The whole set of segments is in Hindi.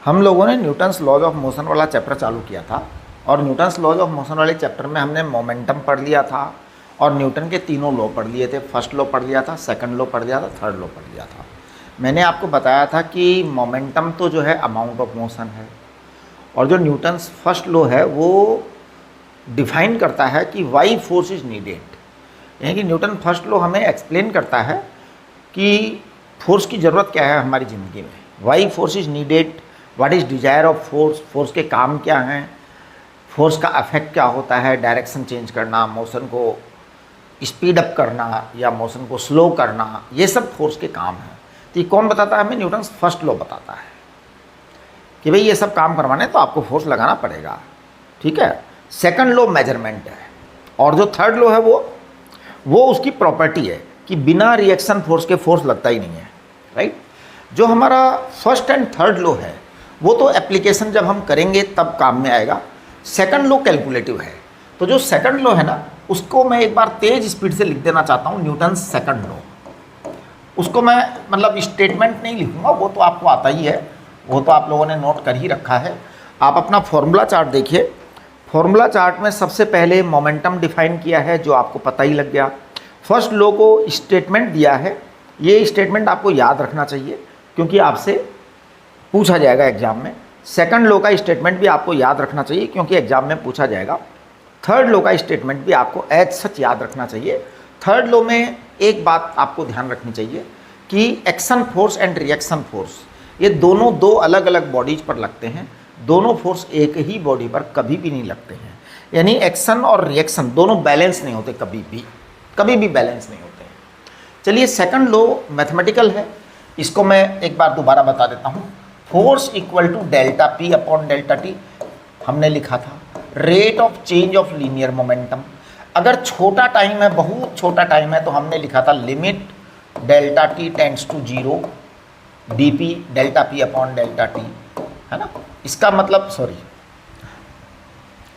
हम लोगों ने न्यूटन्स लॉज ऑफ मोशन वाला चैप्टर चालू किया था और न्यूटन्स लॉज ऑफ मोशन वाले चैप्टर में हमने मोमेंटम पढ़ लिया था और न्यूटन के तीनों लॉ पढ़ लिए थे। फर्स्ट लॉ पढ़ लिया था, सेकंड लॉ पढ़ लिया था, थर्ड लॉ पढ़ लिया था। मैंने आपको बताया था कि मोमेंटम तो जो है अमाउंट ऑफ मोशन है और जो न्यूटन्स फर्स्ट लॉ है वो डिफाइन करता है कि वाई फोर्स इज नीडेड। यानी कि न्यूटन फर्स्ट लॉ हमें एक्सप्लेन करता है कि फोर्स की ज़रूरत क्या है हमारी ज़िंदगी में, why force is needed, what is desire of force, force के काम क्या हैं, फोर्स का इफेक्ट क्या होता है, डायरेक्शन चेंज करना, मोशन को स्पीड अप करना या मोशन को स्लो करना, ये सब फोर्स के काम हैं। तो ये कौन बताता है हमें? न्यूटन फर्स्ट लॉ बताता है कि भाई ये सब काम करवाने तो आपको फोर्स लगाना पड़ेगा। ठीक है। सेकंड लॉ मेजरमेंट है और जो थर्ड लॉ है वो उसकी प्रॉपर्टी है कि बिना रिएक्शन फोर्स के फोर्स लगता ही नहीं है। राइट। जो हमारा फर्स्ट एंड थर्ड लॉ है वो तो एप्लीकेशन जब हम करेंगे तब काम में आएगा। सेकंड लॉ कैलकुलेटिव है। तो जो सेकंड लॉ है ना उसको मैं एक बार तेज स्पीड से लिख देना चाहता हूँ, न्यूटन सेकंड लॉ। उसको मैं मतलब स्टेटमेंट नहीं लिखूंगा, वो तो आपको आता ही है, वो तो आप लोगों ने नोट कर ही रखा है। आप अपना फॉर्मूला चार्ट देखिए। फॉर्मूला चार्ट में सबसे पहले मोमेंटम डिफाइन किया है जो आपको पता ही लग गया। फर्स्ट लॉ को स्टेटमेंट दिया है, ये स्टेटमेंट आपको याद रखना चाहिए क्योंकि आपसे पूछा जाएगा एग्जाम में। सेकंड लॉ का स्टेटमेंट भी आपको याद रखना चाहिए क्योंकि एग्जाम में पूछा जाएगा। थर्ड लॉ का स्टेटमेंट भी आपको एज सच याद रखना चाहिए। थर्ड लॉ में एक बात आपको ध्यान रखनी चाहिए कि action force and reaction force ये दोनों दो अलग अलग बॉडीज पर लगते हैं, दोनों फोर्स एक ही बॉडी पर कभी भी नहीं लगते हैं। यानी एक्शन और रिएक्शन दोनों बैलेंस नहीं होते, कभी भी बैलेंस नहीं होते हैं। चलिए सेकंड लॉ मैथमेटिकल है, इसको मैं एक बार दोबारा बता देता हूँ। Force equal to delta p upon delta t हमने लिखा था। Rate of change of linear momentum, अगर छोटा टाइम है, बहुत छोटा टाइम है, तो हमने लिखा था limit delta t tends to zero d p delta p upon delta t, है ना। इसका मतलब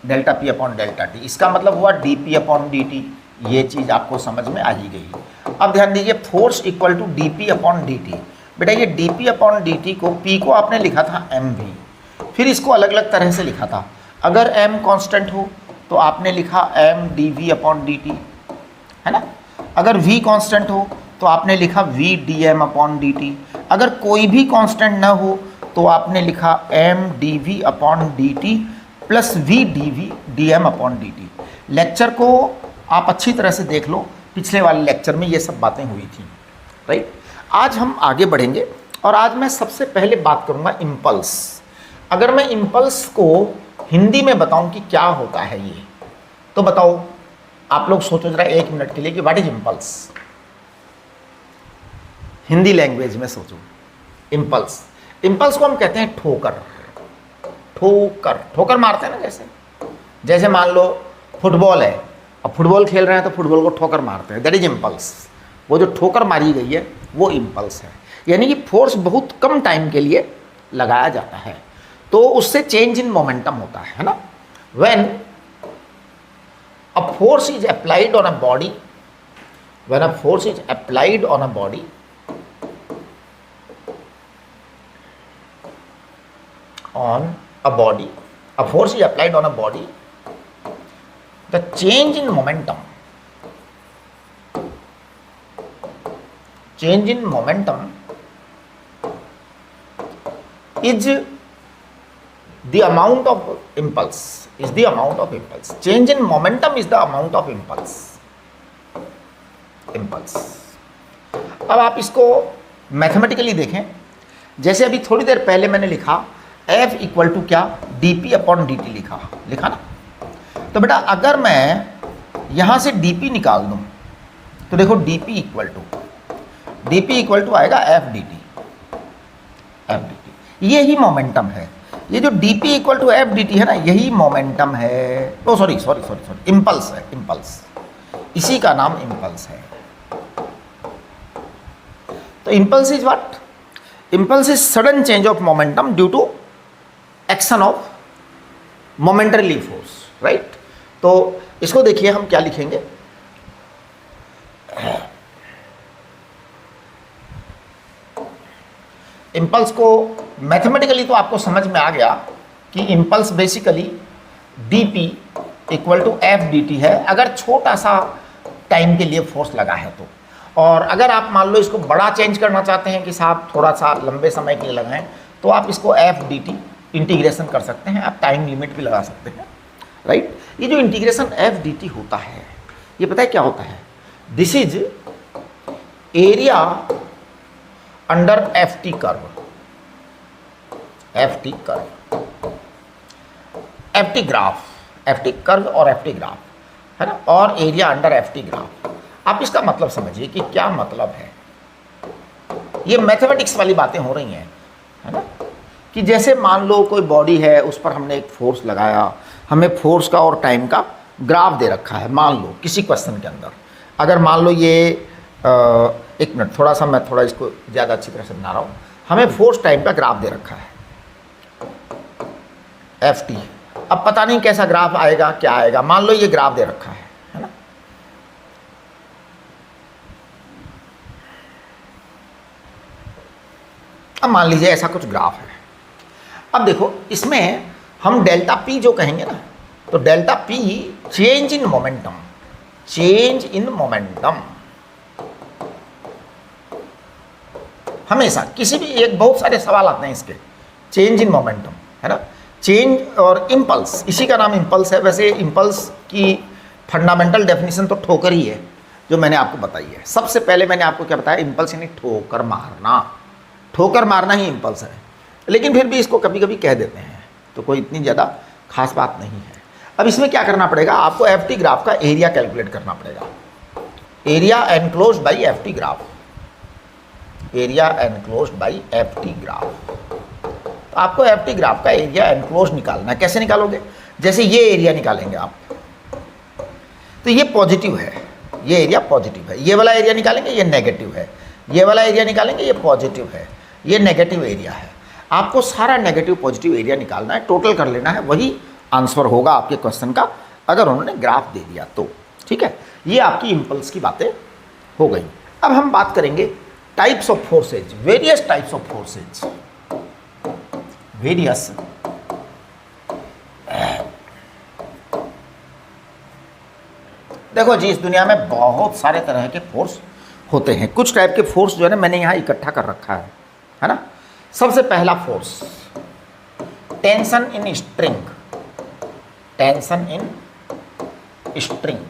delta p upon delta t, इसका मतलब हुआ d p upon d t. ये चीज़ आपको समझ में आ ही गई। अब ध्यान दीजिए, force equal to d p upon d t. बेटा ये d p upon d t को, पी को आपने लिखा था एम वी, फिर इसको अलग अलग तरह से लिखा था। अगर एम कांस्टेंट हो तो आपने लिखा m d v upon d t, है ना। अगर वी कांस्टेंट हो तो आपने लिखा v d m upon d t. अगर कोई भी कांस्टेंट ना हो तो आपने लिखा m d v upon d t plus v d v d m upon d t. Lecture को आप अच्छी तरह से देख लो, पिछले वाले लेक्चर में ये सब बातें हुई थी। राइट। आज हम आगे बढ़ेंगे और आज मैं सबसे पहले बात करूंगा इम्पल्स। अगर मैं इम्पल्स को हिंदी में बताऊं कि क्या होता है ये, तो बताओ आप लोग सोचो जरा एक मिनट के लिए कि what is impulse. Hindi language में सोचो। इम्पल्स, इम्पल्स को हम कहते हैं ठोकर। ठोकर मारते हैं ना, जैसे मान लो फुटबॉल है, अब फुटबॉल खेल रहे हैं तो फुटबॉल को ठोकर मारते हैं, दैट इज इम्पल्स। वो जो ठोकर मारी गई है वो इम्पल्स है। यानी कि फोर्स बहुत कम टाइम के लिए लगाया जाता है तो उससे चेंज इन मोमेंटम होता है ना। When a force is applied on a body, when a force is applied on a body, a force is applied on a body, the change in momentum is the amount of impulse, change in momentum is the amount of impulse। अब आप इसको मैथमेटिकली देखें, जैसे अभी थोड़ी देर पहले मैंने लिखा F इक्वल टू क्या, D p upon d T लिखा ना। तो बेटा अगर मैं यहाँ से डी पी निकाल दूँ तो देखो डी पी इक्वल टू आएगा एफ डी टी। यही मोमेंटम है, ये जो d p equal to f d t है ना, यही मोमेंटम है। ओ सॉरी, इम्पल्स है, इम्पल्स, इसी का नाम इम्पल्स है। तो impulse is what? Impulse is sudden change of momentum due to action of momentary force. Right. तो इसको देखिए हम क्या लिखेंगे। इम्पल्स को मैथमेटिकली तो आपको समझ में आ गया कि impulse basically dp equal to f d t है, अगर छोटा सा टाइम के लिए फोर्स लगा है तो। और अगर आप मान लो इसको बड़ा चेंज करना चाहते हैं कि साहब थोड़ा सा लंबे समय के लिए लगाएं, तो आप इसको एफ डी टी इंटीग्रेशन कर सकते हैं, आप टाइम लिमिट भी लगा सकते हैं, राइट। ये जो इंटीग्रेशन एफ डी टी होता है, ये पता है क्या होता है? This is area under F T curve, F T curve, F T graph, F T curve और एफ टी ग्राफ, है ना, और area under F T graph. आप इसका मतलब समझिए कि क्या मतलब है। ये मैथमेटिक्स वाली बातें हो रही हैं, है ना, कि जैसे मान लो कोई बॉडी है, उस पर हमने एक फोर्स लगाया, हमें फोर्स का और टाइम का ग्राफ दे रखा है। मान लो किसी क्वेश्चन के अंदर, अगर मान लो ये एक मिनट, थोड़ा सा मैं थोड़ा इसको ज़्यादा अच्छी तरह से बना रहा हूँ। हमें फोर्स टाइम का ग्राफ दे रखा है एफ टी। अब पता नहीं कैसा ग्राफ आएगा, क्या आएगा। मान लो ये ग्राफ दे रखा है ना। अब मान लीजिए ऐसा कुछ ग्राफ है। अब देखो इसमें हम डेल्टा पी जो कहेंगे ना, तो delta P change in momentum, change in momentum. हमेशा किसी भी एक, बहुत सारे सवाल आते हैं इसके, चेंज इन मोमेंटम, है ना, चेंज और इम्पल्स, इसी का नाम इम्पल्स है। वैसे इम्पल्स की फंडामेंटल डेफिनेशन तो ठोकर ही है, जो मैंने आपको बताई है। सबसे पहले मैंने आपको क्या बताया? इम्पल्स यानी ठोकर मारना, ठोकर मारना ही इम्पल्स है। लेकिन फिर भी इसको कभी कभी कह देते हैं, तो कोई इतनी ज़्यादा खास बात नहीं है। अब इसमें क्या करना पड़ेगा? आपको एफ टी ग्राफ का एरिया कैलकुलेट करना पड़ेगा। Area enclosed by F T graph, area enclosed by F T graph. तो आपको एफ टी ग्राफ का एरिया एनक्लोज निकालना है। कैसे निकालोगे? जैसे ये एरिया निकालेंगे आप, तो ये पॉजिटिव है, ये एरिया पॉजिटिव है। ये वाला एरिया निकालेंगे, ये नेगेटिव है। ये वाला एरिया निकालेंगे, ये पॉजिटिव है, ये नेगेटिव एरिया है। आपको सारा नेगेटिव पॉजिटिव एरिया निकालना है, टोटल कर लेना है, वही आंसर होगा आपके क्वेश्चन का, अगर उन्होंने ग्राफ दे दिया तो। ठीक है, ये आपकी इम्पल्स की बातें हो गई। अब हम बात करेंगे types of forces, various types of forces, various देखो जी, इस दुनिया में बहुत सारे तरह के फोर्स होते हैं। कुछ टाइप के फोर्स जो है ना, मैंने यहाँ इकट्ठा कर रखा है ना। सबसे पहला force tension in string, tension in string,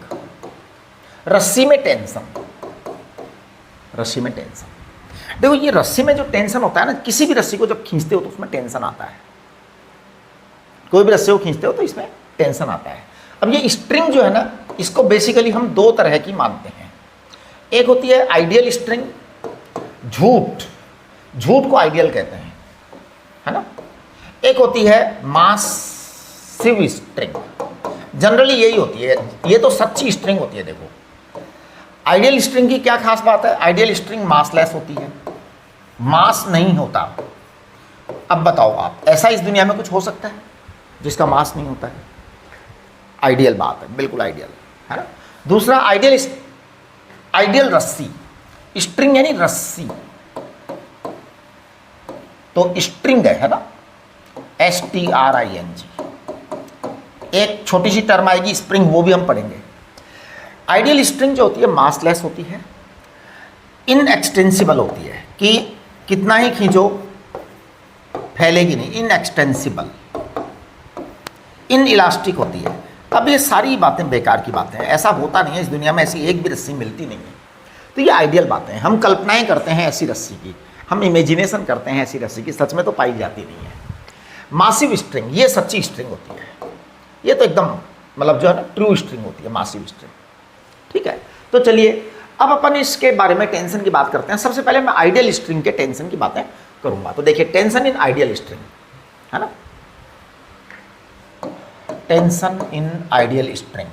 रस्सी में टेंशन, रस्सी में टेंशन। देखो ये रस्सी में जो टेंशन होता है ना, किसी भी रस्सी को जब खींचते हो तो उसमें टेंशन आता है। कोई भी रस्सी को खींचते हो तो इसमें टेंशन आता है। अब ये स्ट्रिंग जो है ना, इसको बेसिकली हम दो तरह की मानते हैं। एक होती है आइडियल स्ट्रिंग, झूठ, झूठ को आइडियल कहते हैं, है ना। एक होती है मासिव स्ट्रिंग, जनरली यही होती है, ये तो सच्ची स्ट्रिंग होती है। देखो आइडियल स्ट्रिंग की क्या खास बात है? आइडियल स्ट्रिंग मासलेस होती है, मास नहीं होता। अब बताओ आप, ऐसा इस दुनिया में कुछ हो सकता है जिसका मास नहीं होता है? आइडियल बात है, बिल्कुल आइडियल, है ना। दूसरा आइडियल, आइडियल रस्सी, स्ट्रिंग यानी रस्सी, तो स्ट्रिंग है ना, STRING। एक छोटी सी टर्म आएगी स्प्रिंग, वो भी हम पढ़ेंगे। आइडियल स्ट्रिंग जो होती है मासलेस होती है, इनएक्सटेंसिबल होती है, कि कितना ही खींचो फैलेगी नहीं, इनएक्सटेंसिबल, इन इलास्टिक होती है। अब ये सारी बातें बेकार की बातें हैं, ऐसा होता नहीं है इस दुनिया में, ऐसी एक भी रस्सी मिलती नहीं है। तो ये आइडियल बातें हैं, हम कल्पनाएं करते हैं ऐसी रस्सी की, हम इमेजिनेशन करते हैं ऐसी रस्सी की, सच में तो पाई जाती नहीं है। मासिव स्ट्रिंग, ये सच्ची स्ट्रिंग होती है, ये तो एकदम मतलब जो है ना ट्रू स्ट्रिंग होती है, मासिव स्ट्रिंग। ठीक है, तो चलिए अब अपन इसके बारे में टेंशन की बात करते हैं। सबसे पहले मैं आइडियल स्ट्रिंग के टेंशन की बातें करूंगा। तो देखिए टेंशन इन आइडियल स्ट्रिंग, है ना, tension in ideal string.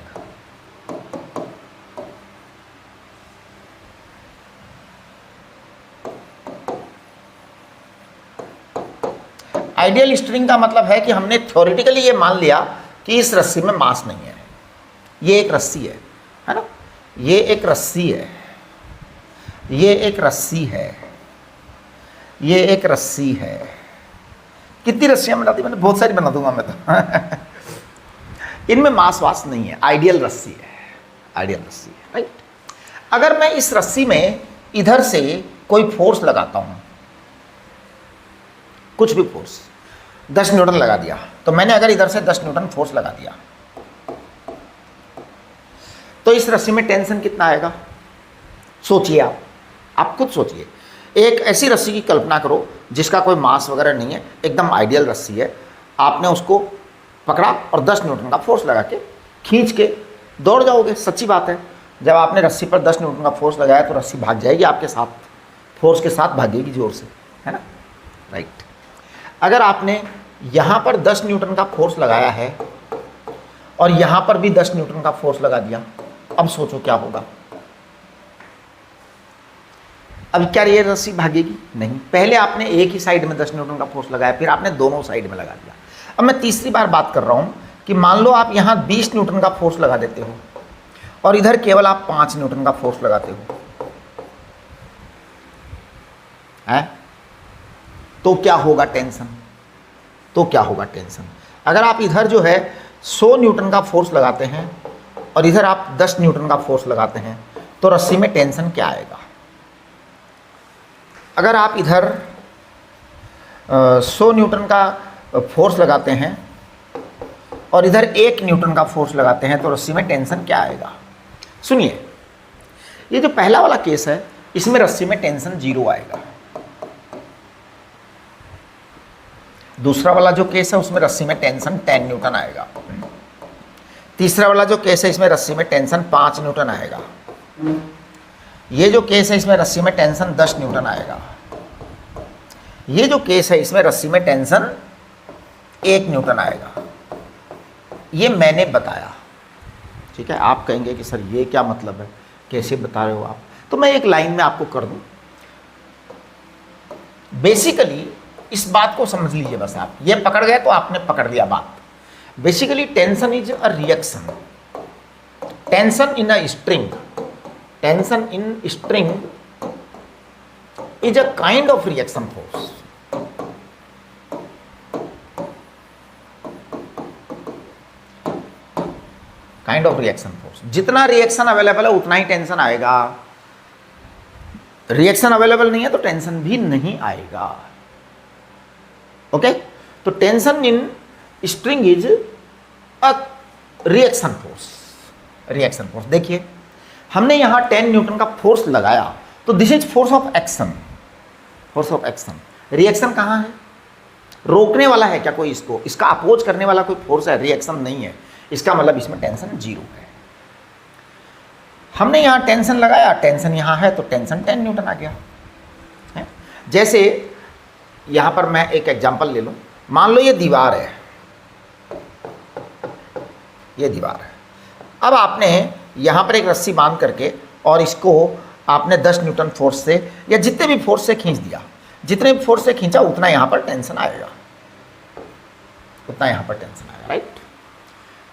Ideal string का मतलब है कि हमने थ्योरेटिकली ये मान लिया कि इस रस्सी में मास नहीं है, ये एक रस्सी है ना, ये एक रस्सी है, ये एक रस्सी है, ये एक रस्सी है, कितनी रस्सियाँ बना दी मैंने? बहुत सारी बना दूंगा मैं तो। इनमें मास वास नहीं है, आइडियल रस्सी है, आइडियल रस्सी है, राइट। अगर मैं इस रस्सी में इधर से कोई फोर्स लगाता हूं, कुछ भी फोर्स, 10 न्यूटन लगा दिया, तो मैंने अगर इधर से 10 न्यूटन फोर्स लगा दिया तो इस रस्सी में टेंशन कितना आएगा? सोचिए आप खुद सोचिए। एक ऐसी रस्सी की कल्पना करो जिसका कोई मास वगैरह नहीं है, एकदम आइडियल रस्सी है, आपने उसको पकड़ा और 10 न्यूटन का फोर्स लगा के खींच के दौड़ जाओगे। सच्ची बात है, जब आपने रस्सी पर 10 न्यूटन का फोर्स लगाया तो रस्सी भाग जाएगी आपके साथ, फोर्स के साथ भागेगी जोर से, है ना, राइट। अगर आपने यहाँ पर 10 न्यूटन का फोर्स लगाया है और यहाँ पर भी 10 न्यूटन का फोर्स लगा दिया, अब सोचो क्या होगा? अब क्या ये रस्सी भागेगी? नहीं। पहले आपने एक ही साइड में 10 न्यूटन का फोर्स लगाया, फिर आपने दोनों साइड में लगा दिया। अब मैं तीसरी बार बात कर रहा हूँ कि मान लो आप यहाँ 20 न्यूटन का फोर्स लगा देते हो और इधर केवल आप 5 न्यूटन का फोर्स लगाते हो, है? तो क्या होगा टेंशन? तो क्या होगा टेंशन? अगर आप इधर जो है 100 न्यूटन का फोर्स लगाते हैं और इधर आप 10 न्यूटन का फोर्स लगाते हैं तो रस्सी में टेंशन क्या आएगा? अगर आप इधर 100 न्यूटन का फोर्स लगाते हैं और इधर 1 न्यूटन का फोर्स लगाते हैं तो रस्सी में टेंशन क्या आएगा? सुनिए, ये जो पहला वाला केस है इसमें रस्सी में टेंशन 0 आएगा। दूसरा वाला जो केस है उसमें रस्सी में टेंशन 10 न्यूटन आएगा। तीसरा वाला जो केस है इसमें रस्सी में टेंशन 5 न्यूटन आएगा। ये जो केस है इसमें रस्सी में टेंशन 10 न्यूटन आएगा। ये जो केस है इसमें रस्सी में टेंशन 1 न्यूटन आएगा। ये मैंने बताया, ठीक है। आप कहेंगे कि सर ये क्या मतलब है, कैसे बता रहे हो आप? तो मैं एक लाइन में आपको कर दूं। बेसिकली इस बात को समझ लीजिए बस, आप ये पकड़ गए तो आपने पकड़ लिया बात। Basically tension is a reaction. Tension in a string, tension in string is a kind of reaction force. Kind of reaction force. जितना रिएक्शन अवेलेबल है उतना ही टेंशन आएगा। रिएक्शन अवेलेबल नहीं है तो टेंशन भी नहीं आएगा। ओके, तो tension in string is a reaction force. Reaction force देखिए, हमने यहां 10 न्यूटन का फोर्स लगाया तो this is force of action. Force of action. Reaction कहां है? रोकने वाला है क्या कोई इसको? इसका अपोज करने वाला कोई फोर्स है? रिएक्शन नहीं है। इसका मतलब इसमें टेंशन 0 है। हमने यहां टेंशन लगाया, टेंशन यहां है तो टेंशन 10 न्यूटन आ गया है। जैसे यहां पर मैं एक एग्जांपल ले लूं। मान लो ये दीवार है, ये दीवार है। अब आपने यहां पर एक रस्सी बांध करके और इसको आपने 10 न्यूटन फोर्स से या जितने भी फोर्स से खींच दिया, जितने भी फोर्स से खींचा उतना यहां पर टेंशन आएगा, उतना यहां पर टेंशन आएगा, राइट।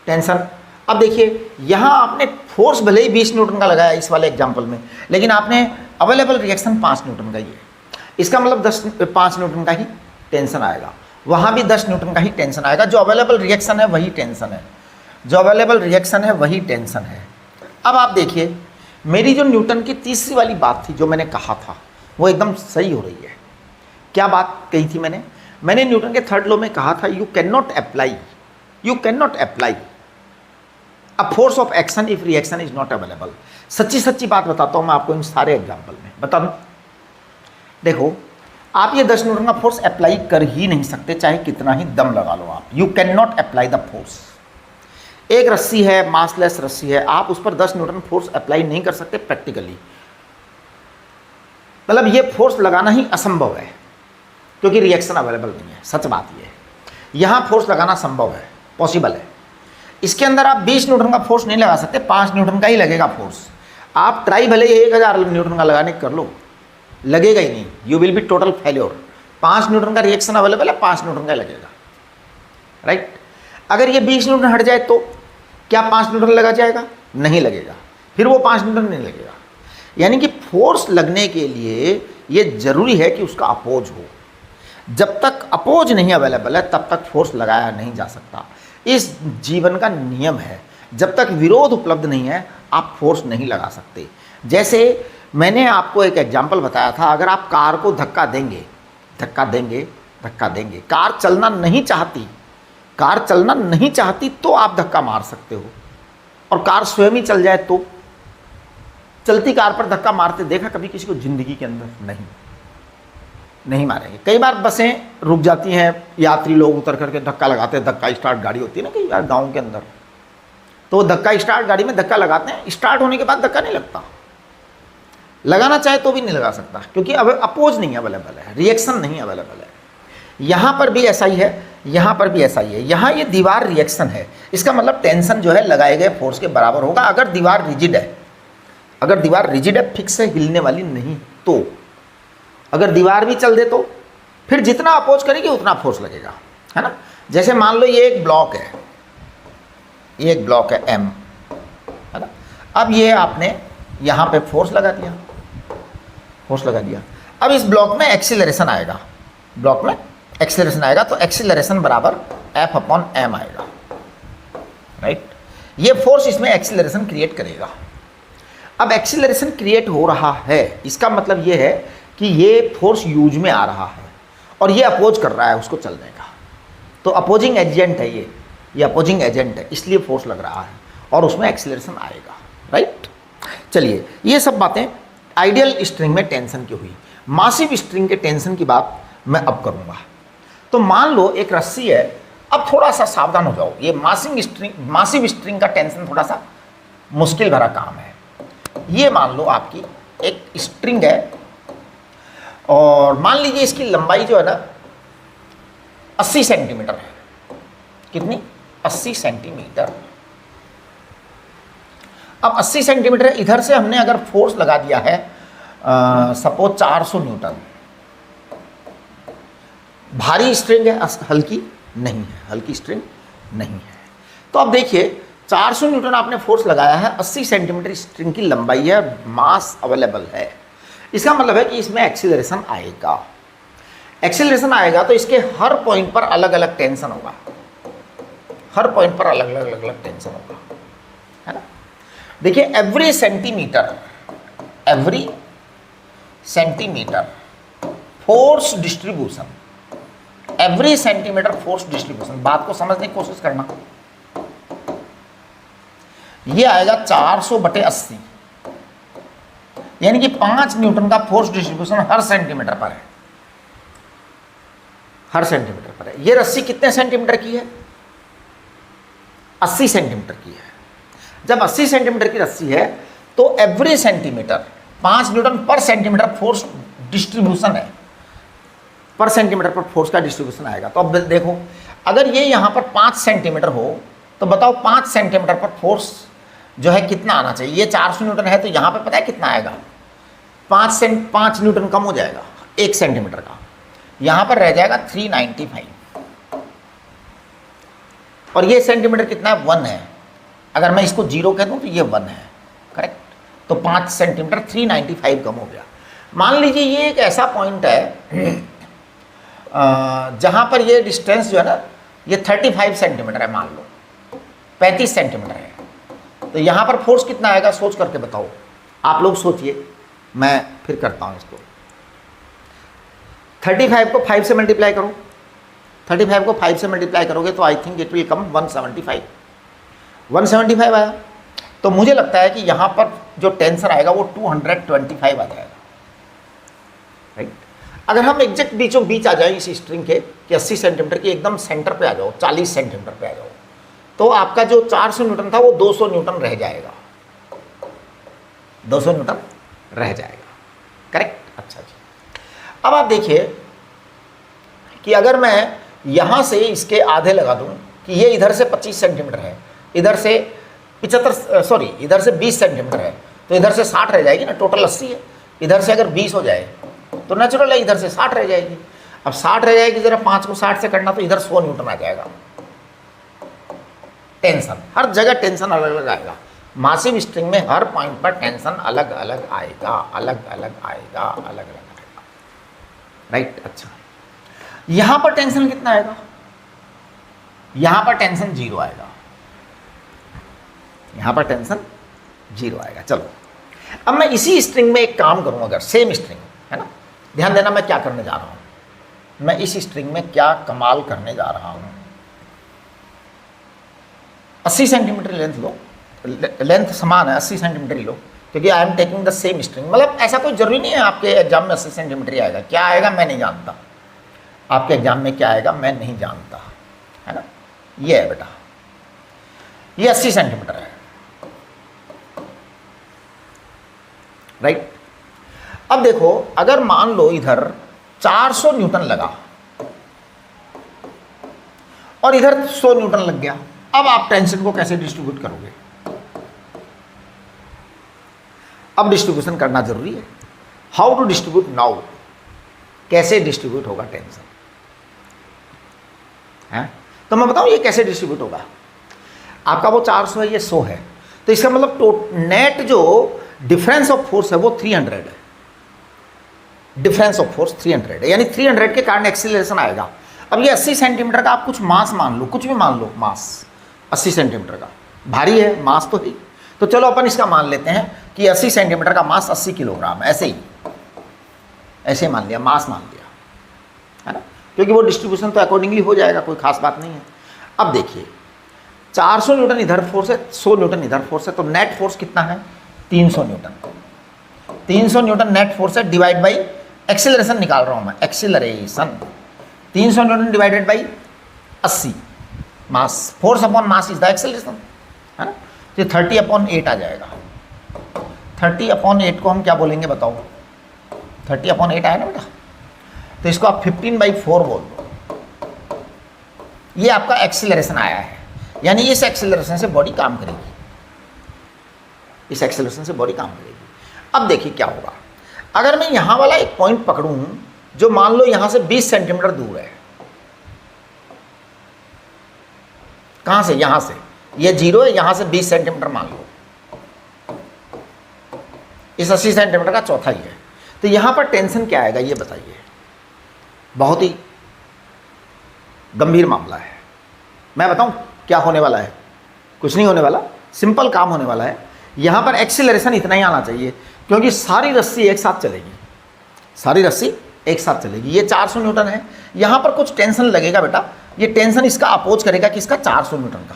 टेंशन। अब देखिए यहां आपने फोर्स भले ही 20 न्यूटन का लगाया इस वाले एग्जांपल में, लेकिन आपने अवेलेबल रिएक्शन 5 न्यूटन का ही है। इसका मतलब 5 न्यूटन का ही टेंशन आएगा। वहां भी 10 न्यूटन का ही टेंशन आएगा। जो अवेलेबल रिएक्शन है वही टेंशन है, जो अवेलेबल रिएक्शन है वही टेंशन है। अब आप देखिए, मेरी जो न्यूटन की तीसरी वाली बात थी जो मैंने कहा था वो एकदम सही हो रही है। क्या बात कही थी मैंने न्यूटन के थर्ड लॉ में कहा था, you can not apply a force of action if reaction is not available. सच्ची बात बताता हूं मैं आपको इन सारे एग्जाम्पल में बता दूं। देखो, आप ये 10 न्यूटन का फोर्स अप्लाई कर ही नहीं सकते, चाहे कितना ही दम लगा लो आप। You can not apply the force. एक रस्सी है, मासलेस रस्सी है, आप उस पर 10 न्यूटन फोर्स अप्लाई नहीं कर सकते प्रैक्टिकली। मतलब ये फोर्स लगाना ही असंभव है क्योंकि रिएक्शन अवेलेबल नहीं है। सच बात ये है। यहाँ फोर्स लगाना संभव है, पॉसिबल है। इसके अंदर आप 20 न्यूटन का फोर्स नहीं लगा सकते, 5 न्यूटन का ही लगेगा फोर्स। आप ट्राई भले 1000 न्यूटन का लगाने कर लो, लगेगा ही नहीं। You will be total failure. 5 Newton का रिएक्शन अवेलेबल है, 5 न्यूटन का लगेगा, राइट। अगर ये 20 न्यूटन हट जाए तो क्या 5 न्यूटन लगा जाएगा? नहीं लगेगा, फिर वो 5 न्यूटन नहीं लगेगा। यानी कि फोर्स लगने के लिए ये जरूरी है कि उसका अपोज हो। जब तक अपोज नहीं अवेलेबल है तब तक फोर्स लगाया नहीं जा सकता। इस जीवन का नियम है, जब तक विरोध उपलब्ध नहीं है आप फोर्स नहीं लगा सकते। जैसे मैंने आपको एक एग्जाम्पल बताया था, अगर आप कार को धक्का देंगे धक्का देंगे धक्का देंगे, कार चलना नहीं चाहती, कार चलना नहीं चाहती तो आप धक्का मार सकते हो, और कार स्वयं ही चल जाए तो। चलती कार पर धक्का मारते देखा कभी किसी को जिंदगी के अंदर? नहीं मारेंगे। कई बार बसें रुक जाती हैं, यात्री लोग उतर करके धक्का लगाते हैं, धक्का स्टार्ट गाड़ी होती है ना कई बार गाँव के अंदर, तो वो धक्का स्टार्ट गाड़ी में धक्का लगाते हैं, स्टार्ट होने के बाद धक्का नहीं लगता, लगाना चाहे तो भी नहीं लगा सकता, क्योंकि अब अपोज नहीं अवेलेबल है, रिएक्शन नहीं अवेलेबल है। यहाँ पर भी ऐसा ही है, यहाँ पर भी ऐसा ही है। यहाँ ये दीवार रिएक्शन है, इसका मतलब टेंशन जो है लगाए गए फोर्स के बराबर होगा अगर दीवार रिजिड है। अगर दीवार रिजिड है, फिक्स है, हिलने वाली नहीं, तो अगर दीवार भी चल दे तो फिर जितना अपोज करेगी उतना फोर्स लगेगा, है ना। जैसे मान लो ये एक ब्लॉक है, ये एक ब्लॉक है M, है ना। अब ये आपने यहाँ पे फोर्स लगा दिया, फोर्स लगा दिया। अब इस ब्लॉक में एक्सीलरेशन आएगा, ब्लॉक में एक्सीलरेशन आएगा, तो एक्सीलरेशन बराबर F/m आएगा, राइट। ये फोर्स इसमें एक्सीलरेशन क्रिएट करेगा। अब एक्सीलरेशन क्रिएट हो रहा है, इसका मतलब ये है कि ये फोर्स यूज में आ रहा है और ये अपोज कर रहा है उसको चलने का, तो अपोजिंग एजेंट है ये अपोजिंग एजेंट है, इसलिए फोर्स लग रहा है और उसमें एक्सीलरेशन आएगा, राइट। चलिए, ये सब बातें आइडियल स्ट्रिंग में टेंशन की हुई। मासिव स्ट्रिंग के टेंशन की बात मैं अब करूंगा। तो मान लो एक रस्सी है, अब थोड़ा सा सावधान हो जाओ, ये मासिव स्ट्रिंग का टेंशन थोड़ा सा मुश्किल भरा काम है। ये मान लो आपकी एक स्ट्रिंग है और मान लीजिए इसकी लंबाई जो है ना 80 सेंटीमीटर है। कितनी? 80 सेंटीमीटर। अब 80 सेंटीमीटर इधर से हमने अगर फोर्स लगा दिया है सपोज 400 न्यूटन, भारी स्ट्रिंग है, हल्की नहीं है, हल्की स्ट्रिंग नहीं है। तो अब देखिए 400 न्यूटन आपने फोर्स लगाया है, 80 सेंटीमीटर स्ट्रिंग की लंबाई है, मास अवेलेबल है, इसका मतलब है कि इसमें एक्सीलरेशन आएगा। एक्सीलरेशन आएगा तो इसके हर पॉइंट पर अलग अलग टेंशन होगा, हर पॉइंट पर अलग अलग टेंशन होगा, है ना। देखिए every centimetre force distribution, every centimetre force distribution, बात को समझने की कोशिश करना। ये आएगा 400/80, यानी कि 5 न्यूटन का फोर्स डिस्ट्रीब्यूशन हर सेंटीमीटर पर है, हर सेंटीमीटर पर है। ये रस्सी कितने सेंटीमीटर की है? 80 सेंटीमीटर की है। जब 80 सेंटीमीटर की रस्सी है तो एवरी सेंटीमीटर 5 न्यूटन पर सेंटीमीटर फोर्स डिस्ट्रीब्यूशन है, पर सेंटीमीटर पर फोर्स का डिस्ट्रीब्यूशन आएगा। तो अब देखो, अगर ये यहाँ पर 5 सेंटीमीटर हो तो बताओ 5 सेंटीमीटर पर फोर्स जो है कितना आना चाहिए? ये 400 न्यूटन है तो यहाँ पर पता है कितना आएगा? 5 न्यूटन कम हो जाएगा 1 सेंटीमीटर का, यहाँ पर रह जाएगा 395, और ये सेंटीमीटर कितना है? 1 है। अगर मैं इसको 0 कह दूँ तो ये 1 है, करेक्ट। तो 5 सेंटीमीटर 395 कम हो गया। मान लीजिए ये एक ऐसा पॉइंट है जहाँ पर ये डिस्टेंस जो है ना ये 35 सेंटीमीटर है, मान लो 35 सेंटीमीटर है, तो यहाँ पर फोर्स कितना आएगा? सोच करके बताओ, आप लोग सोचिए, मैं फिर करता हूँ इसको। 35 को 5 से मल्टीप्लाई करो, 35 को 5 से मल्टीप्लाई करोगे तो I think it will come 175 आया। तो मुझे लगता है कि यहाँ पर जो टेंशन आएगा वो 225 आ जाएगा, राइट। अगर हम एग्जैक्ट बीचों बीच आ जाए इस स्ट्रिंग के कि 80 सेंटीमीटर की एकदम सेंटर पे आ जाओ, 40 सेंटीमीटर पे आ जाओ, तो आपका जो 400 न्यूटन था वो 200 न्यूटन रह जाएगा, 200 न्यूटन रह जाएगा, करेक्ट। अच्छा जी, अब आप देखिए कि अगर मैं यहाँ से इसके आधे लगा दूँ कि ये इधर से 25 सेंटीमीटर है, इधर से 75 इधर से 20 सेंटीमीटर है, तो इधर से 60 रह जाएगी ना, टोटल 80 है, इधर से अगर 20 हो जाए तो नेचुरल है इधर से 60 रह जाएगी। अब 60 रह जाएगी, जरा 5 को 60 से करना तो इधर 100 न्यूटन आ जाएगा। टेंशन हर जगह टेंशन अलग अलग आएगा, मासिव स्ट्रिंग में हर पॉइंट पर टेंशन अलग अलग आएगा, अलग अलग आएगा, अलग अलग आएगा, राइट। अच्छा, यहां पर टेंशन कितना आएगा, यहां पर टेंशन 0 आएगा, यहां पर टेंशन 0 आएगा। चलो अब मैं इसी स्ट्रिंग में एक काम करूं, अगर सेम स्ट्रिंग है ना, ध्यान देना मैं क्या करने जा रहा हूं, मैं इस स्ट्रिंग में क्या कमाल करने जा रहा हूं। 80 सेंटीमीटर लेंथ लो, लेंथ समान है 80 सेंटीमीटर ही लो, क्योंकि I am taking the same string. मतलब ऐसा कोई जरूरी नहीं है आपके एग्जाम में 80 सेंटीमीटर ही आएगा, क्या आएगा मैं नहीं जानता, आपके एग्जाम में क्या आएगा मैं नहीं जानता, है ना। ये है बेटा, ये 80 सेंटीमीटर है, राइट। अब देखो अगर मान लो इधर 400 न्यूटन लगा और इधर 100 न्यूटन लग गया, अब आप टेंशन को कैसे डिस्ट्रीब्यूट करोगे। अब डिस्ट्रीब्यूशन करना जरूरी है। हाउ टू डिस्ट्रीब्यूट नाउ, कैसे डिस्ट्रीब्यूट होगा टेंशन है, तो मैं बताऊं ये कैसे डिस्ट्रीब्यूट होगा। आपका वो 400 है, ये 100 है, तो इसका मतलब नेट जो डिफरेंस ऑफ फोर्स है वो 300 है, डिफरेंस ऑफ फोर्स 300 है, यानी 300 के कारण एक्सीलरेशन आएगा। अब ये 80 सेंटीमीटर का आप कुछ मास मान लो, कुछ भी मान लो मास, 80 सेंटीमीटर का भारी है मास तो ही, तो चलो अपन इसका मान लेते हैं कि 80 सेंटीमीटर का मास 80 किलोग्राम, ऐसे ही ऐसे मान लिया, मास मान लिया, है ना, क्योंकि वो डिस्ट्रीब्यूशन तो अकॉर्डिंगली हो जाएगा, कोई खास बात नहीं है। अब देखिए 400 न्यूटन इधर फोर्स है, 100 न्यूटन इधर फोर्स है, तो नेट फोर्स कितना है 300 न्यूटन। 300 न्यूटन नेट फोर्स है, डिवाइड बाई एक्सीलरेशन निकाल रहा हूं मैं, acceleration 300 Newton divided by 80 mass, force upon mass is the acceleration, है ना। तो 30/8 आ जाएगा। 30/8 को हम क्या बोलेंगे बताओ, 30/8 आया ना बेटा, तो इसको आप 15/4 बोल दो। ये आपका एक्सीलरेशन आया है, यानी इस एक्सीलरेशन से बॉडी काम करेगी, इस एक्सीलरेशन से बॉडी काम करेगी। अब देखिए क्या होगा, अगर मैं यहां वाला एक पॉइंट पकड़ूं जो मान लो यहां से 20 सेंटीमीटर दूर है, कहां से, यहां से, ये 0 है, यहां से 20 सेंटीमीटर मान लो, इस 80 सेंटीमीटर का चौथा ही है, तो यहां पर टेंशन क्या आएगा ये बताइए। बहुत ही गंभीर मामला है, मैं बताऊं क्या होने वाला है, कुछ नहीं होने वाला, सिंपल काम होने वाला है। यहां पर एक्सीलरेशन इतना ही आना चाहिए, क्योंकि सारी रस्सी एक साथ चलेगी, सारी रस्सी एक साथ चलेगी। ये 400 न्यूटन है, यहां पर कुछ टेंशन लगेगा बेटा, ये टेंशन इसका अपोज करेगा किसका, 400 न्यूटन का,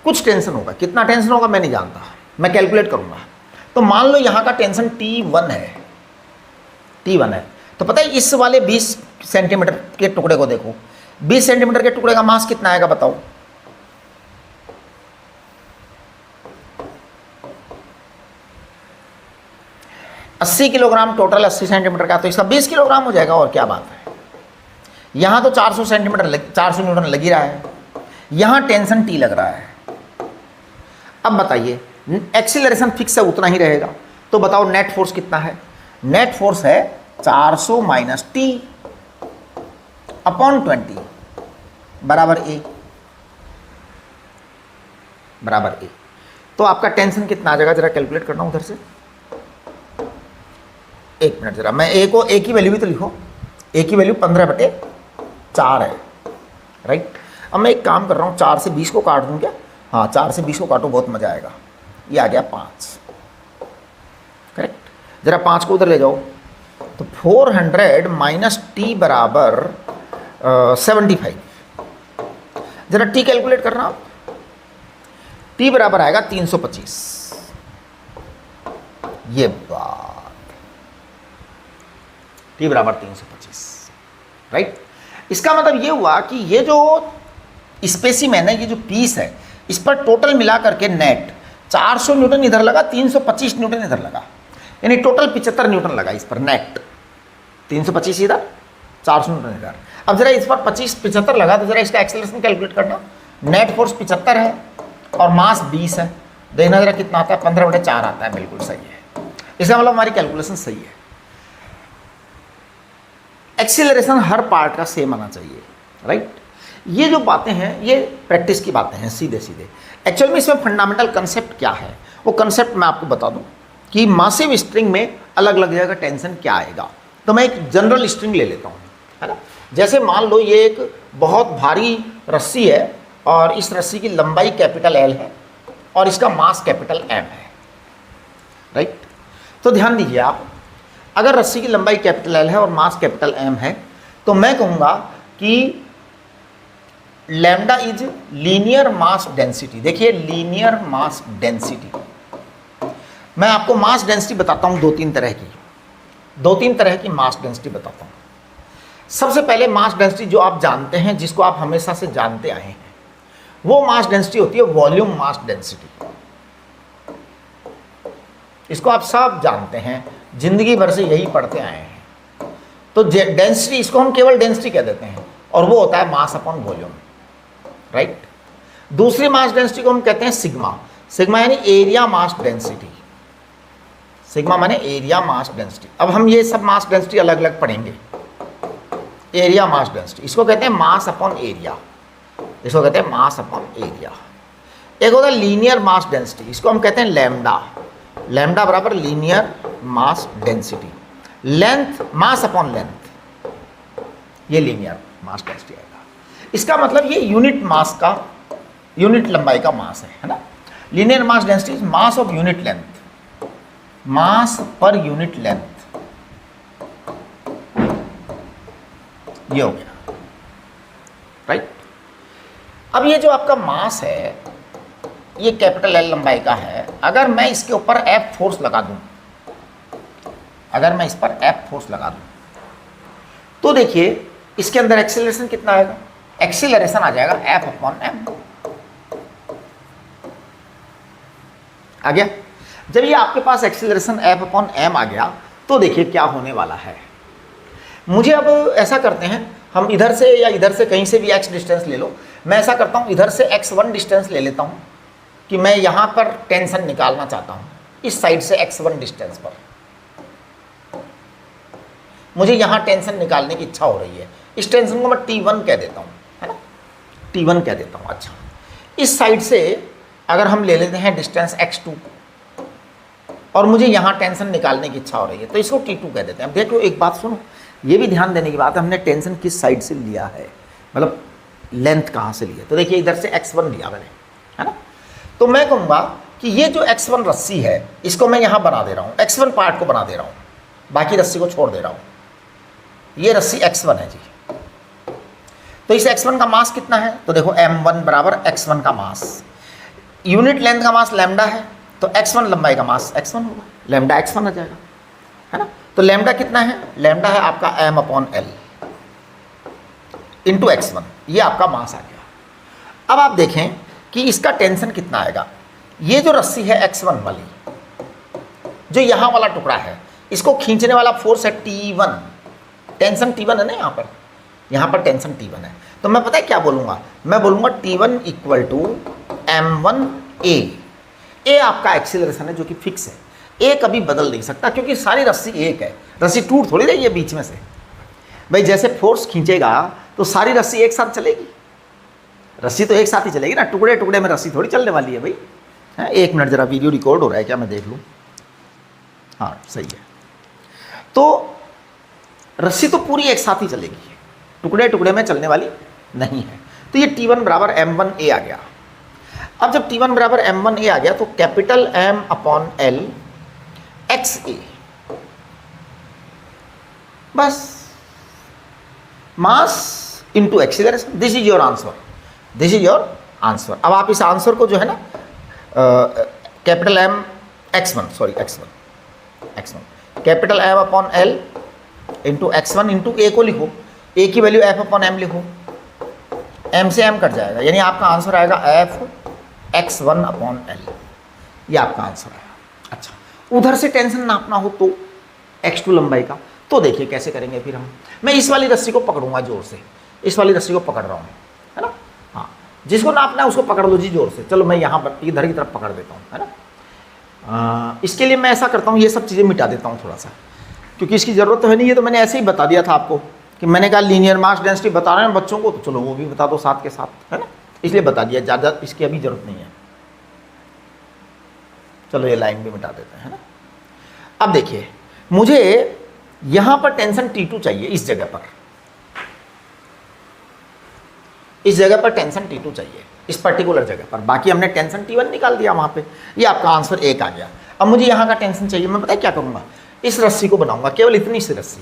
कुछ टेंशन होगा, कितना टेंशन होगा मैं नहीं जानता, मैं कैलकुलेट करूंगा। तो मान लो यहां का टेंशन T1 है, T1 है, तो पता है इस वाले 20 सेंटीमीटर के टुकड़े को देखो, 20 सेंटीमीटर के टुकड़े का मास कितना आएगा बताओ। अस्सी किलोग्राम टोटल 80 सेंटीमीटर का, तो इसका 20 किलोग्राम हो जाएगा, और क्या बात है। यहां तो 400 सेंटीमीटर 400 न्यूटन लग ही रहा है, यहां टेंशन T लग रहा है। अब बताइए एक्सीलरेशन फिक्स है, उतना ही रहेगा, तो बताओ नेट फोर्स कितना है। नेट फोर्स है 400 माइनस T अपॉन 20 बराबर A, बराबर A। तो आपका टेंशन कितना आ जाएगा, जरा कैलकुलेट करना उधर से, एक मिनट जरा, मैं A को, A की वैल्यू भी तो लिखो, A की वैल्यू 15/4 है, राइट। अब मैं एक काम कर रहा हूँ, 4 से 20 को काट दूँ क्या, हाँ 4 से 20 को काटो, बहुत मजा आएगा। ये आ गया 5, करेक्ट। जरा 5 को उधर ले जाओ, तो 400 माइनस T बराबर 75। जरा T कैलकुलेट करना, T बराबर आएगा 325। ये बात, T बराबर 325, राइट। इसका मतलब ये हुआ कि ये जो स्पेसिमेन है, ये जो पीस है, इस पर टोटल मिला करके नेट 400 न्यूटन इधर लगा, 325 न्यूटन इधर लगा, यानी टोटल 75 न्यूटन लगा इस पर नेट। 325 इधर, 400 न्यूटन इधर। अब जरा इस पर 75 लगा, तो जरा इसका एक्सेलरेशन कैलकुलेट करना। नेट फोर्स 75 है और मास 20 है, देखना जरा कितना आता है, 15/4 आता है, बिल्कुल सही है। इसका मतलब हमारी कैलकुलेशन सही है। एक्सीलरेशन हर पार्ट का सेम आना चाहिए, राइट। ये जो बातें हैं ये प्रैक्टिस की बातें हैं, सीधे सीधे। एक्चुअल में इसमें फंडामेंटल कंसेप्ट क्या है, वो कंसेप्ट मैं आपको बता दूं कि मासिव स्ट्रिंग में अलग अलग जगह टेंशन क्या आएगा, तो मैं एक जनरल स्ट्रिंग ले लेता हूँ, है ना। जैसे मान लो ये एक बहुत भारी रस्सी है और इस रस्सी की लंबाई कैपिटल L है और इसका मास कैपिटल M है, राइट। तो ध्यान दीजिए आप, अगर रस्सी की लंबाई कैपिटल L है और मास कैपिटल M है तो मैं कहूँगा कि lambda is linear mass density. देखिए लीनियर मास डेंसिटी, मैं आपको मास डेंसिटी बताता हूँ दो तीन तरह की मास डेंसिटी बताता हूँ। सबसे पहले मास डेंसिटी जो आप जानते हैं, जिसको आप हमेशा से जानते आए हैं, वो मास डेंसिटी होती है वॉल्यूम मास डेंसिटी। इसको आप सब जानते हैं, जिंदगी भर से यही पढ़ते आए हैं। तो डेंसिटी, इसको हम केवल डेंसिटी कह देते हैं और वो होता है मास अपॉन वॉल्यूम, राइट। दूसरी मास डेंसिटी को हम कहते हैं सिग्मा। सिग्मा यानी एरिया मास डेंसिटी, सिग्मा माने एरिया मास डेंसिटी। अब हम ये सब मास डेंसिटी अलग अलग पढ़ेंगे। एरिया मास डेंसिटी, इसको कहते हैं मास अपॉन एरिया, इसको कहते हैं मास अपॉन एरिया। एक होता है लीनियर मास डेंसिटी, इसको हम कहते हैं लैम्डा। लैम्डा बराबर linear mass density. Length, mass upon length, ये लीनियर मास डेंसिटी आएगा। इसका मतलब ये यूनिट मास का, यूनिट लंबाई का मास है ना। Linear mass density is mass of unit length, mass per unit length, ये हो गया, राइट। अब ये जो आपका मास है, ये कैपिटल L लंबाई का है। अगर मैं इसके ऊपर F फोर्स लगा दूं, अगर मैं इस पर F फोर्स लगा दूं तो देखिए इसके अंदर एक्सीलरेशन कितना आएगा? एक्सीलरेशन आ जाएगा F अपॉन M। आ गया? जब ये आपके पास एक्सीलरेशन F अपॉन M आ गया तो देखिए क्या होने वाला है। मुझे अब ऐसा करते हैं, हम इधर से या इधर से कहीं से भी x डिस्टेंस ले लो। मैं ऐसा करता हूँ, इधर से x1 डिस्टेंस ले लेता हूँ कि मैं यहाँ पर टेंशन निकालना चाहता हूँ, इस साइड से x1 डिस्टेंस पर मुझे यहाँ टेंशन निकालने की इच्छा हो रही है। इस टेंशन को मैं T1 कह देता हूँ, है ना, T1 कह देता हूँ। अच्छा, इस साइड से अगर हम ले लेते हैं डिस्टेंस x2 और मुझे यहाँ टेंशन निकालने की इच्छा हो रही है तो इसको T2 कह देते हैं। अब देखो एक बात सुनो, ये भी ध्यान देने की बात है, हमने टेंशन किस साइड से लिया है, मतलब लेंथ कहाँ से लिया। तो देखिए इधर से x1 लिया मैंने, है ना। तो मैं कहूँगा कि ये जो x1 रस्सी है इसको मैं यहाँ बना दे रहा हूँ, x1 पार्ट को बना दे रहा हूँ, बाकी रस्सी को छोड़ दे रहा हूँ। ये रस्सी x1 है जी। तो इस x1 का मास कितना है? तो देखो m1 बराबर x1 का मास, यूनिट लेंथ का मास लैम्डा है तो x1 लंबाई का मास x1 होगा, लैम्डा x1 आ जाएगा, है ना। तो लैम्डा कितना है? लैम्डा है आपका m upon L into x1, ये आपका मास आ गया। अब आप देखें कि इसका टेंशन कितना आएगा। ये जो रस्सी है x1 वाली, जो यहाँ वाला टुकड़ा है, इसको खींचने वाला फोर्स है T1, टेंशन T1 है ना, यहाँ पर टेंशन T1 है। तो मैं पता है क्या बोलूँगा? मैं बोलूँगा T1 इक्वल टू M1A। ए आपका एक्सीलरेशन है जो कि फिक्स है, ए कभी बदल नहीं सकता क्योंकि सारी रस्सी एक है, रस्सी टूट थोड़ी रही है बीच में से। भाई जैसे फोर्स खींचेगा तो सारी रस्सी एक साथ चलेगी, रस्सी तो एक साथ ही चलेगी ना, टुकड़े टुकड़े में रस्सी थोड़ी चलने वाली है भाई। है, एक मिनट जरा वीडियो रिकॉर्ड हो रहा है क्या, मैं देख लूँ। हाँ सही है। तो रस्सी तो पूरी एक साथ ही चलेगी, टुकड़े टुकड़े में चलने वाली नहीं है। तो ये T1 बराबर M1A आ गया। अब जब T1 बराबर M1A आ गया तो capital M upon L XA, बस mass into acceleration, this is your answer, this is your answer. अब आप इस आंसर को जो है ना capital M x1 capital M upon L into x1 into A को लिखो, A की वैल्यू F अपॉन M लिखो, M से M कट जाएगा, यानी आपका आंसर आएगा F x1 अपॉन L, ये आपका आंसर आएगा। अच्छा, उधर से टेंशन नापना हो तो x2 लंबाई का, तो देखिए कैसे करेंगे फिर हम। मैं इस वाली रस्सी को पकड़ूंगा जोर से, इस वाली रस्सी को पकड़ रहा हूँ, है ना। हाँ, जिसको नापना है उसको पकड़ लो जी जोर से। चलो मैं यहाँ पर इधर की तरफ पकड़ देता हूँ, है ना। इसके लिए मैं ऐसा करता हूँ, ये सब चीज़ें मिटा देता हूँ थोड़ा सा, क्योंकि इसकी ज़रूरत तो है नहीं। ये तो मैंने ऐसे ही बता दिया था आपको कि मैंने कहा लीनियर मास डेंसिटी बता रहे हैं बच्चों को, तो चलो वो भी बता दो साथ के साथ, है ना, इसलिए बता दिया, ज़्यादा इसकी अभी ज़रूरत नहीं है। चलो ये लाइन भी मिटा देते हैं, है ना। अब देखिए मुझे यहां पर टेंशन T2 चाहिए, इस जगह पर, इस जगह पर टेंशन T2 चाहिए, इस पर्टिकुलर जगह पर। बाकी हमने टेंशन T1 निकाल दिया वहां पे, ये आपका आंसर 1 आ गया। अब मुझे यहाँ का टेंशन चाहिए, मैं पता है क्या करूँगा, इस रस्सी को बनाऊंगा, केवल इतनी सी रस्सी,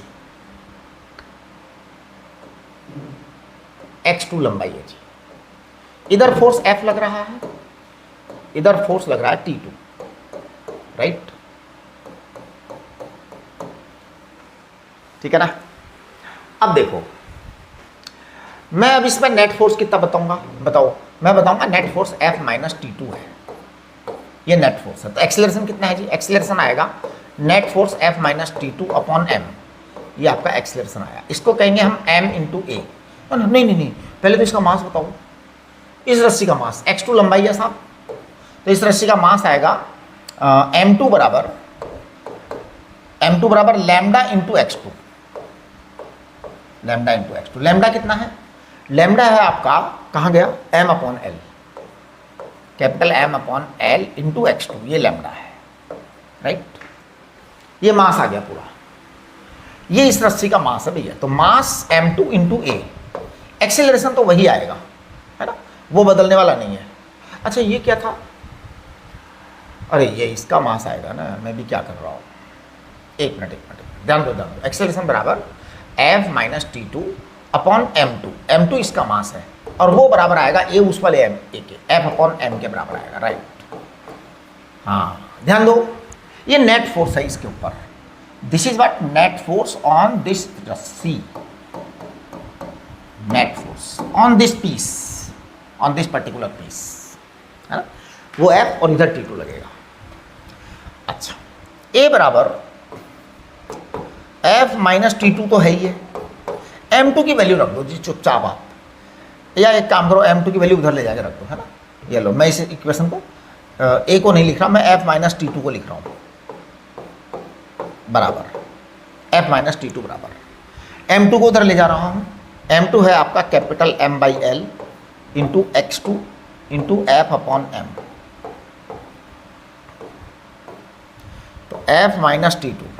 x2 लंबाई है जी। इधर फोर्स F लग रहा है, इधर फोर्स लग रहा है T2, राइट? ठीक है ना। अब देखो, मैं अब इसमें नेट फोर्स कितना बताऊंगा, बताओ। मैं बताऊंगा net force F minus T2 है, ये नेट फोर्स है। तो एक्सेलरेशन कितना है जी, एक्सेलरेशन आएगा net force F minus T2 upon M, ये आपका एक्सेलरेशन आया। इसको कहेंगे हम M इंटू ए। नहीं नहीं नहीं, पहले तो इसका मास बताओ, इस रस्सी का मास, x2 लंबाई है साहब, तो इस रस्सी का मास आएगा m2 बराबर lambda into x2, lambda into x2। Lambda कितना है, लैम्डा है आपका, कहाँ गया, m upon L, capital M upon L into x2, ये लैम्डा है, राइट? ये मास आ गया पूरा, ये इस रस्सी का मास है भैया। तो मास m2 इंटू ए, एक्सेलरेशन तो वही आएगा, है ना, वो बदलने वाला नहीं है। अच्छा ये क्या था, अरे ये इसका मास आएगा ना, मैं भी क्या कर रहा हूँ, एक मिनट ध्यान दो। एक्सेलरेशन बराबर F minus T2 upon M2 इसका मास है, और वो बराबर आएगा ए उस वाले M ए के, F अपॉन M के बराबर आएगा, राइट? हाँ ध्यान दो, ये नेट फोर्स है इसके ऊपर, this is what net force on this रस्सी, net force on this piece, on this particular piece, है ना, वो F और इधर T2 लगेगा। अच्छा A बराबर F माइनस T2 तो है ही है, M2 की वैल्यू रख दो जी चुपचाप आप, या एक काम करो M2 की वैल्यू उधर ले जाके रख दो, है ना। ये लो, मैं इस इक्वेशन को A को नहीं लिख रहा, मैं F माइनस T2 को लिख रहा हूँ, बराबर F माइनस T2 बराबर M2 को उधर ले जा रहा हूँ। M2 है आपका capital M by L into x2 into F upon M, तो F माइनस T2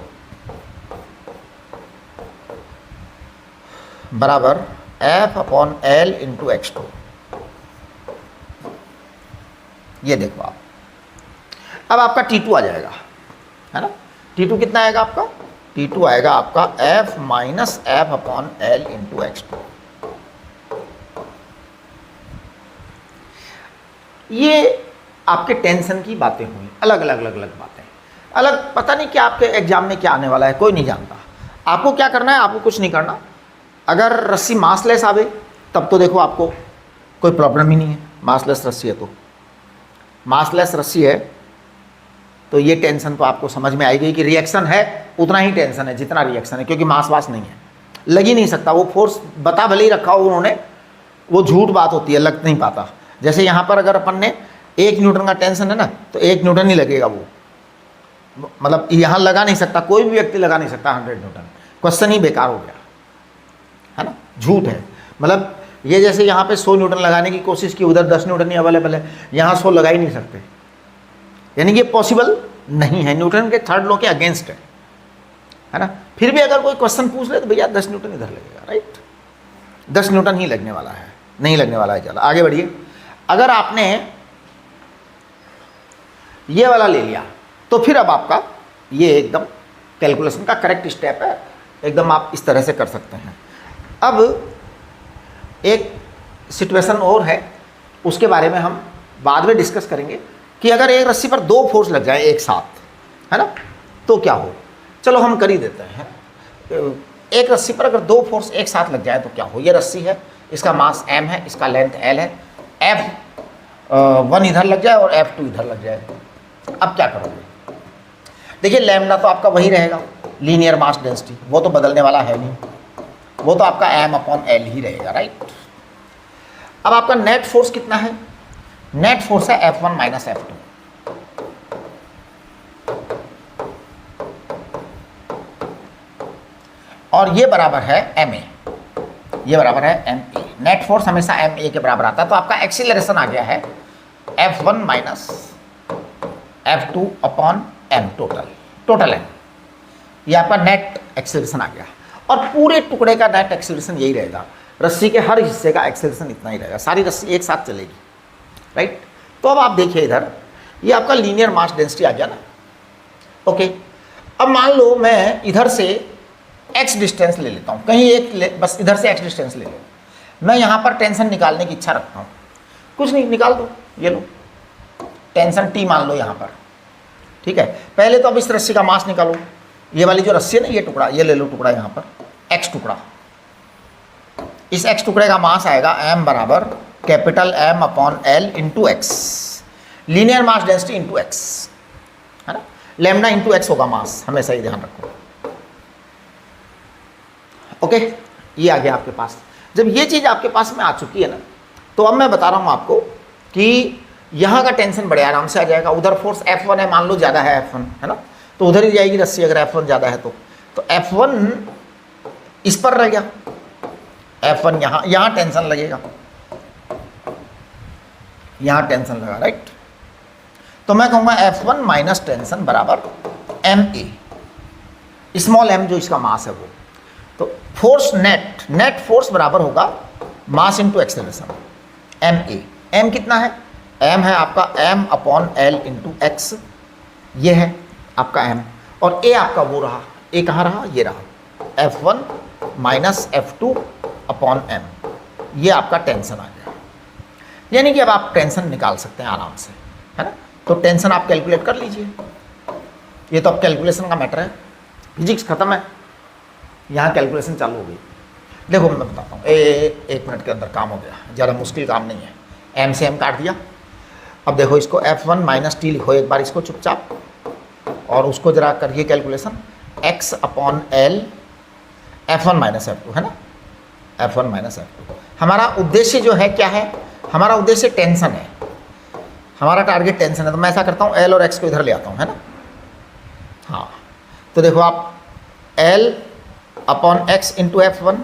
बराबर F upon L into x2। ये देखो आप, अब आपका T2 आ जाएगा, है ना। T2 कितना आएगा आपका, T2 आएगा आपका F minus F upon L into x2। ये आपके टेंशन की बातें हुई, अलग अलग बातें, अलग, पता नहीं क्या आपके एग्जाम में क्या आने वाला है, कोई नहीं जानता। आपको क्या करना है, आपको कुछ नहीं करना। अगर रस्सी मासलेस आवे तब तो देखो आपको कोई प्रॉब्लम ही नहीं है, मासलेस रस्सी है तो, मासलेस रस्सी है तो ये टेंशन तो आपको समझ में आएगी कि रिएक्शन है उतना ही टेंशन है जितना रिएक्शन है, क्योंकि मास वास नहीं है, लग ही नहीं सकता। वो फोर्स बता भले ही रखा हो उन्होंने, वो झूठ बात होती है, लग नहीं पाता। जैसे यहाँ पर अगर अपन ने 1 न्यूटन का टेंशन है ना, तो 1 न्यूटन ही लगेगा, वो मतलब यहाँ लगा नहीं सकता, कोई भी व्यक्ति लगा नहीं सकता 100 न्यूटन, क्वेश्चन ही बेकार हो गया, है ना, झूठ है। मतलब ये जैसे यहाँ पे 100 न्यूटन लगाने की कोशिश की, उधर 10 न्यूटन ही अवेलेबल है, यहाँ 100 लगा ही नहीं सकते, यानी कि पॉसिबल नहीं है, न्यूटन के थर्ड लॉ के अगेंस्ट है ना। फिर भी अगर कोई क्वेश्चन पूछ ले तो भैया 10 न्यूटन इधर लगेगा, राइट, 10 न्यूटन ही लगने वाला है, नहीं लगने वाला है। चलो आगे बढ़िए। अगर आपने ये वाला ले लिया तो फिर अब आपका ये एकदम कैलकुलेशन का करेक्ट स्टेप है, एकदम आप इस तरह से कर सकते हैं। अब एक सिचुएशन और है, उसके बारे में हम बाद में डिस्कस करेंगे कि अगर एक रस्सी पर 2 फोर्स लग जाए एक साथ, है ना, तो क्या हो। चलो हम कर ही देते हैं। एक रस्सी पर अगर 2 फोर्स एक साथ लग जाए तो क्या हो। ये रस्सी है, इसका मास m है, इसका लेंथ l है, F1 इधर लग जाए और F2 इधर लग जाए, अब क्या करोगे। देखिए लैम्डा तो आपका वही रहेगा, लीनियर मास डेंसिटी, वो तो बदलने वाला है नहीं, वो तो आपका m अपॉन एल ही रहेगा, राइट। अब आपका नेट फोर्स कितना है, नेट फोर्स है F1 माइनस F2, और ये बराबर है ma, ये बराबर है ma। नेट फोर्स हमेशा ma के बराबर आता है, तो आपका एक्सीलरेशन आ गया है F1 minus F2 upon m, total m। ये आपका नेट एक्सेलरेशन आ गया, और पूरे टुकड़े का नेट एक्सेलरेशन यही रहेगा, रस्सी के हर हिस्से का एक्सेलरेशन इतना ही रहेगा, सारी रस्सी एक साथ चलेगी, राइट। तो अब आप देखिए इधर, ये आपका लीनियर मास डेंसिटी आ गया ना, ओके। अब मान लो मैं इधर से x डिस्टेंस ले लेता हूँ, कहीं एक बस इधर से x डिस्टेंस ले लो, मैं यहाँ पर टेंशन निकालने की इच्छा रखता हूँ, कुछ नहीं, निकाल दो, ये लो टेंशन T मान लो यहाँ पर, ठीक है। पहले तो अब इस रस्सी का मास निकालो, ये वाली जो रस्सी है ना, ये टुकड़ा, ये ले लो टुकड़ा यहाँ पर, x टुकड़ा, इस x टुकड़े का मास आएगा m बराबर capital M upon L into x, linear mass density into x, है ना, लैम्डा इंटू एक्स होगा मास, हमेशा ही ध्यान रखो, ओके। ये आ गया आपके पास। जब ये चीज़ आपके पास में आ चुकी है ना, तो अब मैं बता रहा हूँ आपको कि यहाँ का टेंशन बड़े आराम से आ जाएगा। उधर फोर्स F1 है, मान लो ज़्यादा है F1, है ना, तो उधर ही जाएगी रस्सी अगर F1 ज़्यादा है तो F1 इस पर रह गया, F1 यहाँ टेंशन लगेगा, यहाँ टेंशन लगा, राइट। तो मैं कहूँगा F1 माइनस टेंशन बराबर MA, स्मॉल m जो इसका मास है वो, तो फोर्स नेट फोर्स बराबर होगा mass into acceleration MA। m कितना है, m है आपका m upon L into x, ये है आपका m, और a आपका वो रहा, a कहाँ रहा, ये रहा, F1 minus F2 upon m, ये आपका टेंशन आ गया। यानी कि अब आप टेंशन निकाल सकते हैं आराम से, है ना। तो टेंशन आप कैलकुलेट कर लीजिए, ये तो अब कैलकुलेशन का मैटर है, फिजिक्स खत्म है, यहाँ कैलकुलेशन चालू हो गई। देखो मैं बताता हूँ, एक मिनट के अंदर काम हो गया, ज़्यादा मुश्किल काम नहीं है, m से m काट दिया। अब देखो इसको F1 माइनस टी लिखो एक बार इसको चुपचाप, और उसको जरा करिए calculation, x upon L F1 minus F2, है ना, F1 माइनस F2। हमारा उद्देश्य जो है क्या है, हमारा उद्देश्य टेंशन है, हमारा टारगेट टेंशन है। तो मैं ऐसा करता हूँ L और x को इधर ले आता हूँ, है ना, हाँ। तो देखो आप L upon x into F1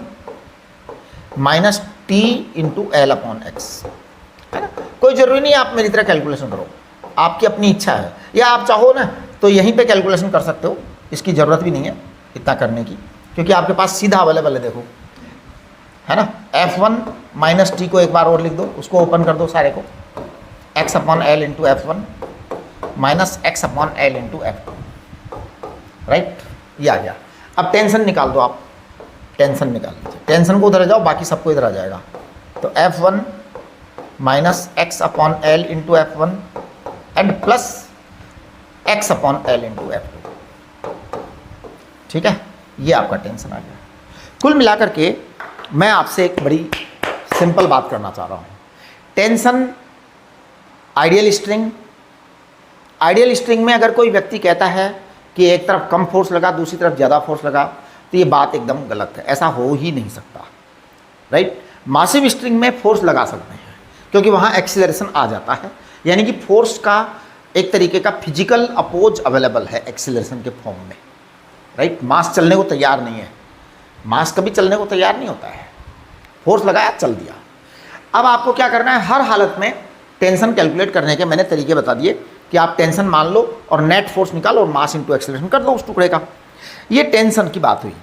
minus T into L upon x, है ना। कोई ज़रूरी नहीं आप मेरी तरह कैलकुलेशन करो, आपकी अपनी इच्छा है, या आप चाहो ना तो यहीं पे कैलकुलेशन कर सकते हो, इसकी ज़रूरत भी नहीं है इतना करने की, क्योंकि आपके पास सीधा अवेलेबल है, देखो, है ना। F1 माइनस टी को एक बार और लिख दो, उसको ओपन कर दो सारे को, x upon L into F1 minus x upon L into F2, right, ये आ गया। अब टेंशन निकाल दो आप, टेंशन निकाल लीजिए, टेंशन को उधर आ जाओ, बाकी सबको इधर आ जाएगा। तो F1 minus x upon L into F1 and plus x upon L into F2, ठीक है, ये आपका टेंशन आ गया। कुल मिलाकर के मैं आपसे एक बड़ी सिंपल बात करना चाह रहा हूँ, टेंशन आइडियल स्ट्रिंग में अगर कोई व्यक्ति कहता है कि एक तरफ कम फोर्स लगा, दूसरी तरफ ज़्यादा फोर्स लगा, तो ये बात एकदम गलत है, ऐसा हो ही नहीं सकता, राइट। मासिव स्ट्रिंग में फोर्स लगा सकते हैं, क्योंकि वहाँ एक्सीलरेशन आ जाता है, यानी कि फोर्स का एक तरीके का फिजिकल अपोज अवेलेबल है एक्सीलरेशन के फॉर्म में, राइट। मास चलने को तैयार नहीं है, मास कभी चलने को तैयार नहीं होता है, फोर्स लगाया चल दिया। अब आपको क्या करना है, हर हालत में टेंशन कैलकुलेट करने के मैंने तरीके बता दिए कि आप टेंशन मान लो और नेट फोर्स निकालो और मास इंटू एक्सेलरेशन कर दो उस टुकड़े का। ये टेंशन की बात हुई।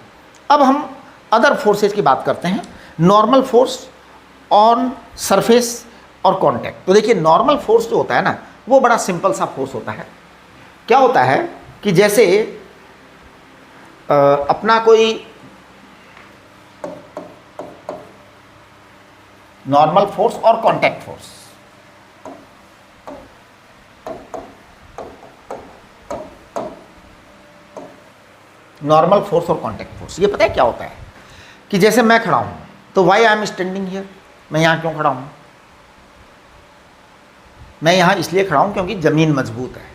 अब हम अदर फोर्सेज की बात करते हैं, नॉर्मल फोर्स ऑन सरफेस और कॉन्टैक्ट। तो देखिए नॉर्मल फोर्स जो होता है ना, वो बड़ा सिंपल सा फोर्स होता है। क्या होता है कि जैसे अपना कोई नॉर्मल फोर्स और कॉन्टैक्ट फोर्स, नॉर्मल फोर्स और कॉन्टैक्ट फोर्स, ये पता है क्या होता है कि जैसे मैं खड़ा हूं तो why I am standing here, मैं यहां क्यों खड़ा हूं, मैं यहां इसलिए खड़ा हूं क्योंकि ज़मीन मजबूत है,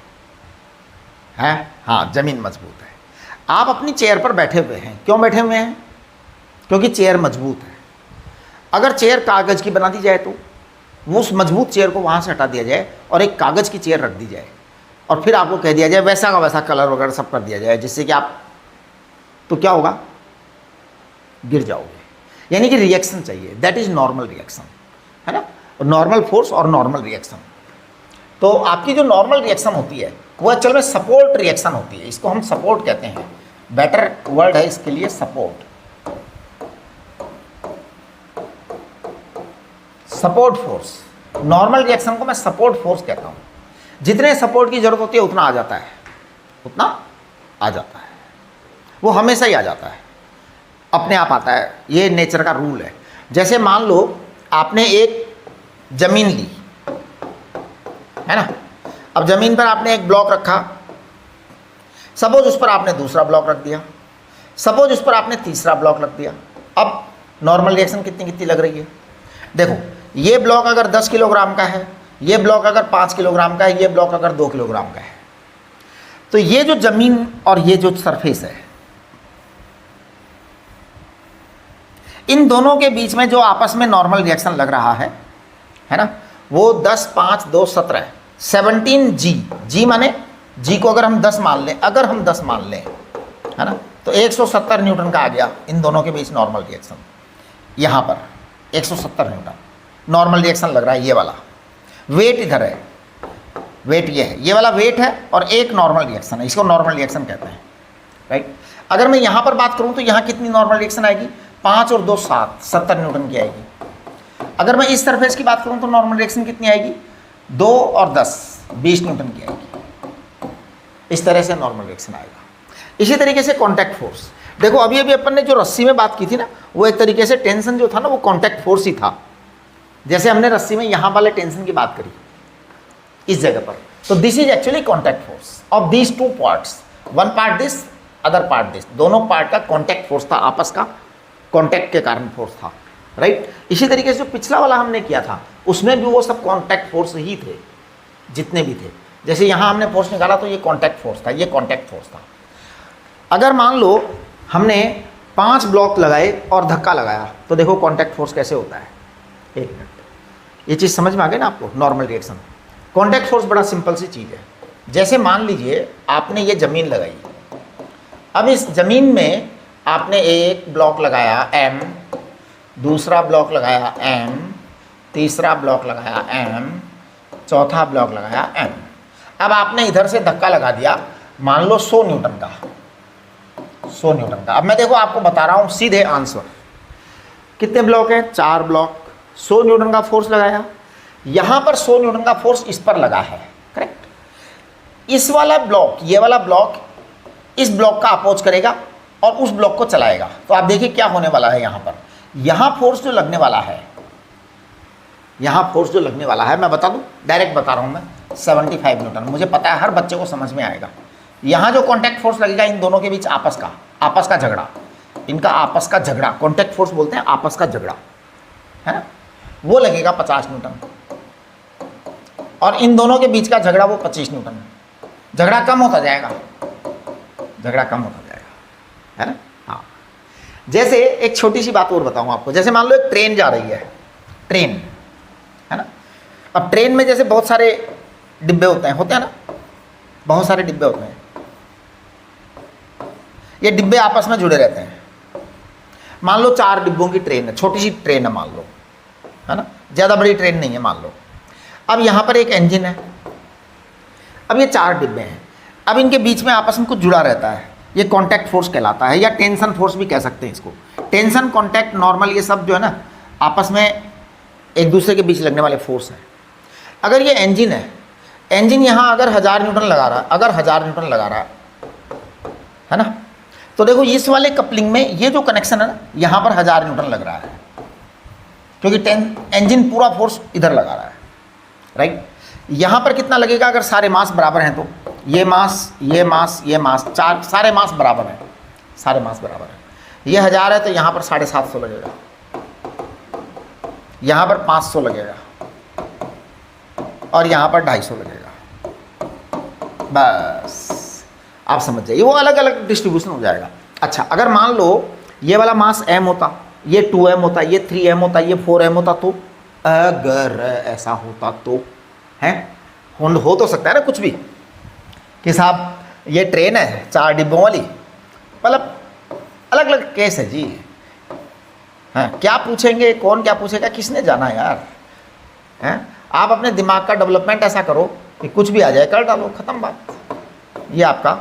हाँ ज़मीन मजबूत है। आप अपनी चेयर पर बैठे हुए हैं, क्यों बैठे हुए हैं, क्योंकि चेयर मजबूत है। अगर चेयर कागज़ की बना दी जाए तो वो उस मजबूत चेयर को वहाँ से हटा दिया जाए और एक कागज़ की चेयर रख दी जाए और फिर आपको कह दिया जाए वैसा का वैसा कलर वगैरह सब कर दिया जाए, जिससे कि आप, तो क्या होगा, गिर जाओगे। यानी कि रिएक्शन चाहिए, दैट इज़ नॉर्मल रिएक्शन, है ना, नॉर्मल फोर्स और नॉर्मल रिएक्शन। तो आपकी जो नॉर्मल रिएक्शन होती है वो एक्चुअल में सपोर्ट रिएक्शन होती है, इसको हम सपोर्ट कहते हैं। बेटर वर्ड है इसके लिए support. Support force, normal reaction को मैं सपोर्ट फोर्स कहता हूं। जितने सपोर्ट की जरूरत होती है उतना आ जाता है, उतना आ जाता है, वो हमेशा ही आ जाता है, अपने आप आता है, ये नेचर का रूल है। जैसे मान लो आपने एक जमीन ली है ना, अब जमीन पर आपने एक ब्लॉक रखा, सपोज उस पर आपने दूसरा ब्लॉक रख दिया, सपोज उस पर आपने तीसरा ब्लॉक रख दिया। अब नॉर्मल रिएक्शन कितनी कितनी लग रही है, देखो ये ब्लॉक अगर 10 किलोग्राम का है, ये ब्लॉक अगर 5 किलोग्राम का है, ये ब्लॉक अगर 2 किलोग्राम का है, तो ये जो जमीन और ये जो सरफेस है, इन दोनों के बीच में जो आपस में नॉर्मल रिएक्शन लग रहा है ना, वो 10, 5, 2, 17, 17 जी माने जी को अगर हम 10 मान लें, अगर हम 10 मान लें है ना, तो 170 न्यूटन का आ गया इन दोनों के बीच नॉर्मल रिएक्शन। यहाँ पर 170 न्यूटन नॉर्मल रिएक्शन लग रहा है। ये वाला वेट इधर है, वेट ये है, ये वाला वेट है और एक नॉर्मल रिएक्शन है, इसको नॉर्मल रिएक्शन कहते हैं, राइट। अगर मैं यहाँ पर बात करूँ तो यहाँ कितनी नॉर्मल रिएक्शन आएगी, 5 और 2 7, 70 न्यूटन की आएगी। अगर मैं इस सरफेस की बात करूँ तो नॉर्मल रिएक्शन कितनी आएगी, 2 और 10, 20 न्यूटन की आएगी। इस तरह से नॉर्मल रिएक्शन आएगा। इसी तरीके से कॉन्टैक्ट फोर्स, देखो अभी अपन ने जो रस्सी में बात की थी ना, वो एक तरीके से टेंशन जो था ना, वो कॉन्टैक्ट फोर्स ही था। जैसे हमने रस्सी में यहाँ वाले टेंशन की बात करी इस जगह पर, तो this is actually contact force of these 2 parts, one part this, other part this, दोनों पार्ट का कॉन्टैक्ट फोर्स था, आपस का कॉन्टैक्ट के कारण फोर्स था, राइट। इसी तरीके से जो पिछला वाला हमने किया था उसमें भी वो सब कॉन्टैक्ट फोर्स ही थे, जितने भी थे। जैसे यहाँ हमने फोर्स निकाला तो ये कॉन्टैक्ट फोर्स था, ये कॉन्टैक्ट फोर्स था। अगर मान लो हमने 5 ब्लॉक लगाए और धक्का लगाया तो देखो कॉन्टैक्ट फोर्स कैसे होता है। एक मिनट, ये चीज़ समझ में आ गई ना आपको, नॉर्मल रिएक्शन। कॉन्टैक्ट फोर्स बड़ा सिंपल सी चीज़ है। जैसे मान लीजिए आपने ये ज़मीन लगाई, अब इस ज़मीन में आपने एक ब्लॉक लगाया M, दूसरा ब्लॉक लगाया M, तीसरा ब्लॉक लगाया M, चौथा ब्लॉक लगाया M। अब आपने इधर से धक्का लगा दिया, मान लो 100 न्यूटन का, 100 न्यूटन का। अब मैं देखो आपको बता रहा हूँ सीधे आंसर, कितने ब्लॉक हैं, 4 ब्लॉक, 100 न्यूटन का फोर्स लगाया। यहाँ पर 100 न्यूटन का फोर्स इस पर लगा है, करेक्ट। इस वाला ब्लॉक, ये वाला ब्लॉक इस ब्लॉक का अपोज करेगा और उस ब्लॉक को चलाएगा। तो आप देखिए क्या होने वाला है यहाँ पर, यहाँ फोर्स जो लगने वाला है, यहाँ फोर्स जो लगने वाला है, मैं बता दूँ, डायरेक्ट बता रहा हूँ मैं, 75 न्यूटन। मुझे पता है हर बच्चे को समझ में आएगा। यहाँ जो कॉन्टैक्ट फोर्स लगेगा इन दोनों के बीच आपस का झगड़ा, इनका आपस का झगड़ा, कॉन्टैक्ट फोर्स बोलते हैं, आपस का झगड़ा है ना, वो लगेगा 50 न्यूटन। और इन दोनों के बीच का झगड़ा वो 25 न्यूटन। झगड़ा कम होता जाएगा, झगड़ा कम होता जाएगा, है ना। हाँ, जैसे एक छोटी सी बात और बताऊँ आपको। जैसे मान लो एक ट्रेन जा रही है, ट्रेन है ना। अब ट्रेन में जैसे बहुत सारे डिब्बे होते हैं ना, बहुत सारे डिब्बे होते हैं। ये डिब्बे आपस में जुड़े रहते हैं। मान लो 4 डिब्बों की ट्रेन है, छोटी सी ट्रेन है मान लो, है ना, ज़्यादा बड़ी ट्रेन नहीं है मान लो। अब यहाँ पर एक इंजन है, अब ये 4 डिब्बे हैं, अब इनके बीच में आपस में कुछ जुड़ा रहता है, ये कॉन्टैक्ट फोर्स कहलाता है, या टेंशन फोर्स भी कह सकते हैं इसको। टेंशन, कॉन्टैक्ट, नॉर्मल, ये सब जो है ना आपस में एक दूसरे के बीच लगने वाले फोर्स हैं। अगर ये इंजन है, इंजन यहाँ अगर 1000 न्यूटन लगा रहा है, अगर 1000 न्यूटन लगा रहा है ना, तो देखो इस वाले कपलिंग में ये जो कनेक्शन है ना, यहाँ पर 1000 न्यूटन लग रहा है, क्योंकि इंजन पूरा फोर्स इधर लगा रहा है, राइट। यहाँ पर कितना लगेगा अगर सारे मास बराबर हैं तो, ये मास, ये मास, ये मास, 4 सारे मास बराबर हैं, सारे मास बराबर हैं। ये 1000 है तो यहाँ पर 750 लगेगा, यहाँ पर 500 लगेगा और यहाँ पर 250 लगेगा। बस आप समझ जाइए, वो अलग अलग डिस्ट्रीब्यूशन हो जाएगा। अच्छा, अगर मान लो ये वाला मास m होता, ये 2m होता, ये 3m होता, ये 4m होता, तो अगर ऐसा होता तो है, हो तो सकता है ना कुछ भी, कि साहब ये ट्रेन है 4 डिब्बों वाली, मतलब अलग अलग केस है जी। हाँ, क्या पूछेंगे, कौन क्या पूछेगा, किसने जाना यार, हैं। आप अपने दिमाग का डेवलपमेंट ऐसा करो कि कुछ भी आ जाए कर डालो, ख़त्म बात। ये आपका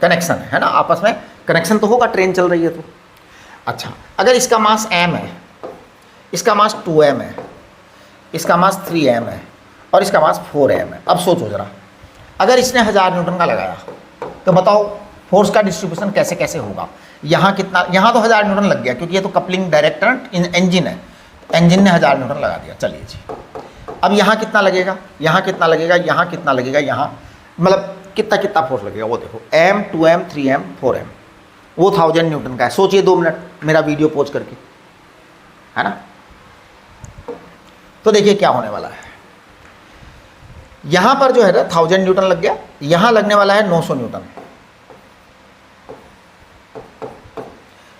कनेक्शन है ना, आपस में कनेक्शन तो होगा, ट्रेन चल रही है तो। अच्छा, अगर इसका मास m है, इसका मास 2m है, इसका मास 3m है और इसका मास 4m है। अब सोचो ज़रा, अगर इसने 1000 न्यूटन का लगाया तो बताओ फोर्स का डिस्ट्रीब्यूशन कैसे कैसे होगा। यहाँ कितना, यहाँ तो 1000 न्यूटन लग गया क्योंकि ये तो कपलिंग डायरेक्ट करंट इंजन है, इंजन ने 1000 न्यूटन लगा दिया। चलिए जी, अब यहाँ कितना लगेगा, यहाँ कितना लगेगा, यहाँ कितना लगेगा, यहाँ मतलब कितना कितना फोर्स लगेगा वो देखो, m 2m 3m 4m, वो 1000 न्यूटन का है। सोचिए 2 मिनट मेरा वीडियो पॉज करके, है ना। तो देखिए क्या होने वाला है, यहाँ पर जो है ना 1000 न्यूटन लग गया, यहाँ लगने वाला है 900 न्यूटन,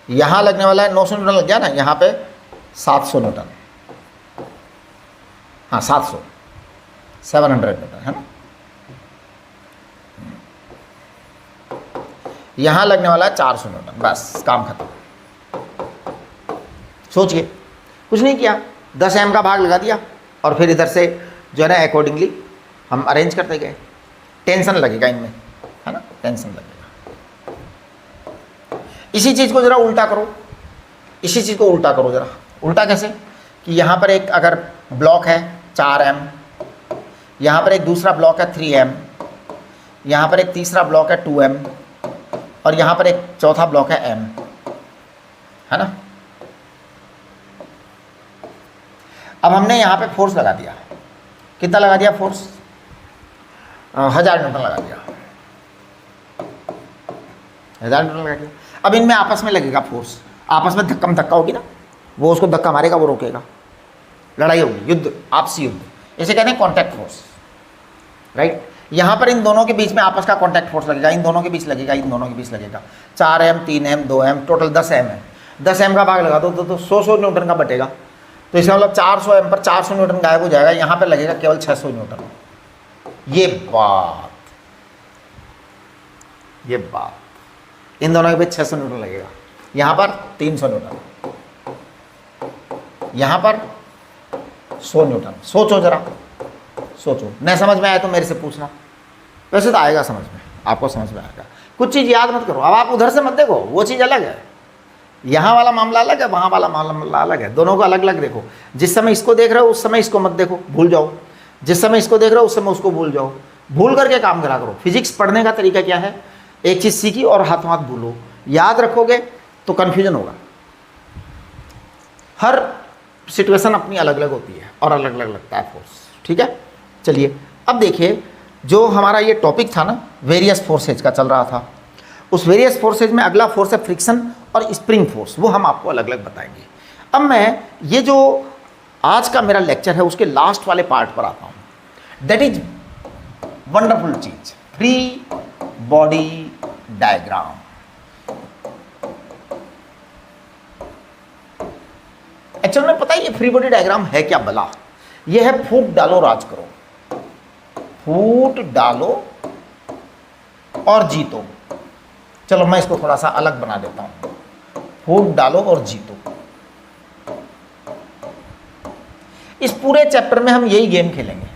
यहाँ लगने वाला है 900 न्यूटन लग गया ना, यहाँ पे 700 न्यूटन, हाँ 700 न्यूटन है ना। यहाँ लगने वाला है 400 न्यूटन, बस काम खत्म। सोचिए, कुछ नहीं किया, 10 m का भाग लगा दिया और फिर इधर से जो है ना अकॉर्डिंगली हम अरेंज करते गए। टेंशन लगेगा इनमें, है ना, टेंशन लगेगा। इसी चीज़ को ज़रा उल्टा करो, इसी चीज़ को उल्टा करो ज़रा। उल्टा कैसे कि यहाँ पर एक अगर ब्लॉक है 4m, यहाँ पर एक दूसरा ब्लॉक है 3m, यहाँ पर एक तीसरा ब्लॉक है 2m और यहाँ पर एक चौथा ब्लॉक है m, है ना। अब हमने यहाँ पे फोर्स लगा दिया, कितना लगा दिया फोर्स, 1000 न्यूटन लगा दिया, 1000 न्यूटन लगा दिया। अब इनमें आपस में लगेगा फोर्स, आपस में धक्का धक्का होगी ना, वो उसको धक्का मारेगा, वो रोकेगा, लड़ाई होगी, युद्ध, आपसी युद्ध, इसे कहते हैं कॉन्टैक्ट फोर्स, राइट। यहाँ पर इन दोनों के बीच में आपस का कॉन्टैक्ट फोर्स लगेगा, इन दोनों के बीच लगेगा, इन दोनों के बीच लगेगा। 4m 3m 2m total 10m है, 10m का भाग लगा दो तो 100 न्यूटन का बटेगा, तो इसका मतलब 400m पर 400 न्यूटन गायब हो जाएगा, यहाँ पर लगेगा केवल 600 न्यूटन। ये बात इन दोनों के बीच 600 न्यूटन लगेगा, यहाँ पर 300 न्यूटन, यहाँ पर 100 न्यूटन। सोचो जरा, सोचो, नहीं समझ में आया तो मेरे से पूछना, वैसे तो आएगा समझ में, आपको समझ में आएगा। कुछ चीज़ याद मत करो, अब आप उधर से मत देखो, वो चीज़ अलग है, यहाँ वाला मामला अलग है, वहाँ वाला मामला अलग है, दोनों को अलग अलग देखो। जिस समय इसको देख रहे हो उस समय इसको मत देखो, भूल जाओ, जिस समय इसको देख रहे हो उस समय उसको भूल जाओ, भूल करके काम करा करो। फिजिक्स पढ़ने का तरीका क्या है, एक चीज़ सीखी और हाथों हाथ भूलो, याद रखोगे तो कन्फ्यूजन होगा। हर सिचुएशन अपनी अलग अलग होती है और अलग अलग लगता है फोर्स, ठीक है। चलिए अब देखिए, जो हमारा ये टॉपिक था ना वेरियस फोर्सेज का चल रहा था, उस वेरियस फोर्सेज में अगला फोर्स है फ्रिक्शन और स्प्रिंग फोर्स, वो हम आपको अलग अलग बताएंगे। अब मैं ये जो आज का मेरा लेक्चर है उसके लास्ट वाले पार्ट पर आता हूँ, दैट इज वंडरफुल चीज, फ्री बॉडी डायग्राम। एक्चुअल में पता है ये फ्री बॉडी डायग्राम है क्या भला, ये है फूट डालो राज करो, फूट डालो और जीतो। चलो मैं इसको थोड़ा सा अलग बना देता हूं, फूट डालो और जीतो। इस पूरे चैप्टर में हम यही गेम खेलेंगे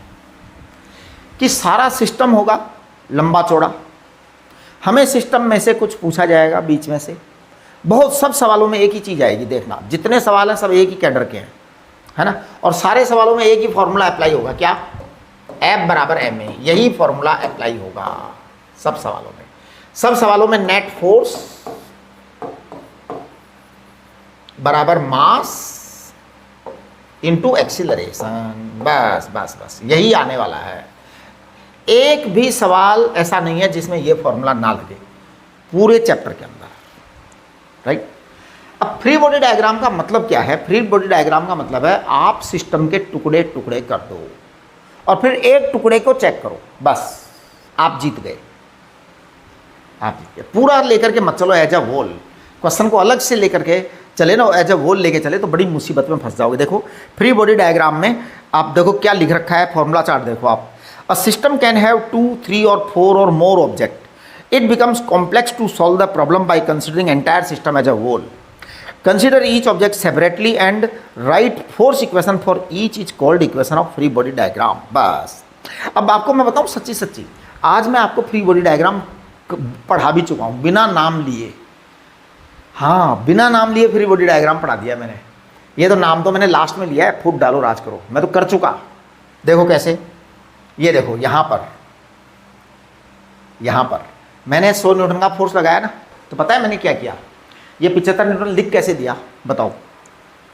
कि सारा सिस्टम होगा लंबा चौड़ा, हमें सिस्टम में से कुछ पूछा जाएगा बीच में से, बहुत सब सवालों में एक ही चीज़ आएगी, देखना जितने सवाल हैं सब एक ही कैडर के हैं, है ना। और सारे सवालों में एक ही फॉर्मूला अप्लाई होगा, क्या, F बराबर ma, यही फॉर्मूला अप्लाई होगा सब सवालों में। सब सवालों में नेट फोर्स बराबर मास इंटू एक्सीलरेशन, बस बस बस यही आने वाला है। एक भी सवाल ऐसा नहीं है जिसमें यह फॉर्मूला ना लगे पूरे चैप्टर के अंदर, राइट। अब फ्री बॉडी डायग्राम का मतलब क्या है, फ्री बॉडी डायग्राम का मतलब है आप सिस्टम के टुकड़े टुकड़े कर दो और फिर एक टुकड़े को चेक करो, बस आप जीत गए, आप जीत गए। पूरा लेकर के मत चलो एज अ होल, क्वेश्चन को अलग से लेकर के चले ना, एज अ होल लेके चले तो बड़ी मुसीबत में फंस जाओगे। देखो फ्री बॉडी डायग्राम में आप देखो क्या लिख रखा है, फॉर्मूला चार्ट देखो आप, अ सिस्टम कैन हैव 2, 3 और 4 और more object, it becomes complex to solve the problem by considering entire system as a whole. Consider each object separately and write force equation for each is called equation of free body diagram। बस अब आपको मैं बताऊँ सच्ची सच्ची, आज मैं आपको फ्री बॉडी डायग्राम पढ़ा भी चुका हूँ बिना नाम लिए। हाँ, बिना नाम लिए फ्री बॉडी डायग्राम पढ़ा दिया मैंने। ये तो नाम तो मैंने लास्ट में लिया है, फुट डालो राज करो, मैं तो कर चुका। देखो कैसे, ये देखो यहाँ पर मैंने 100 न्यूटन का फोर्स लगाया ना, तो पता है मैंने क्या किया, ये 75 न्यूटन लिख कैसे दिया बताओ।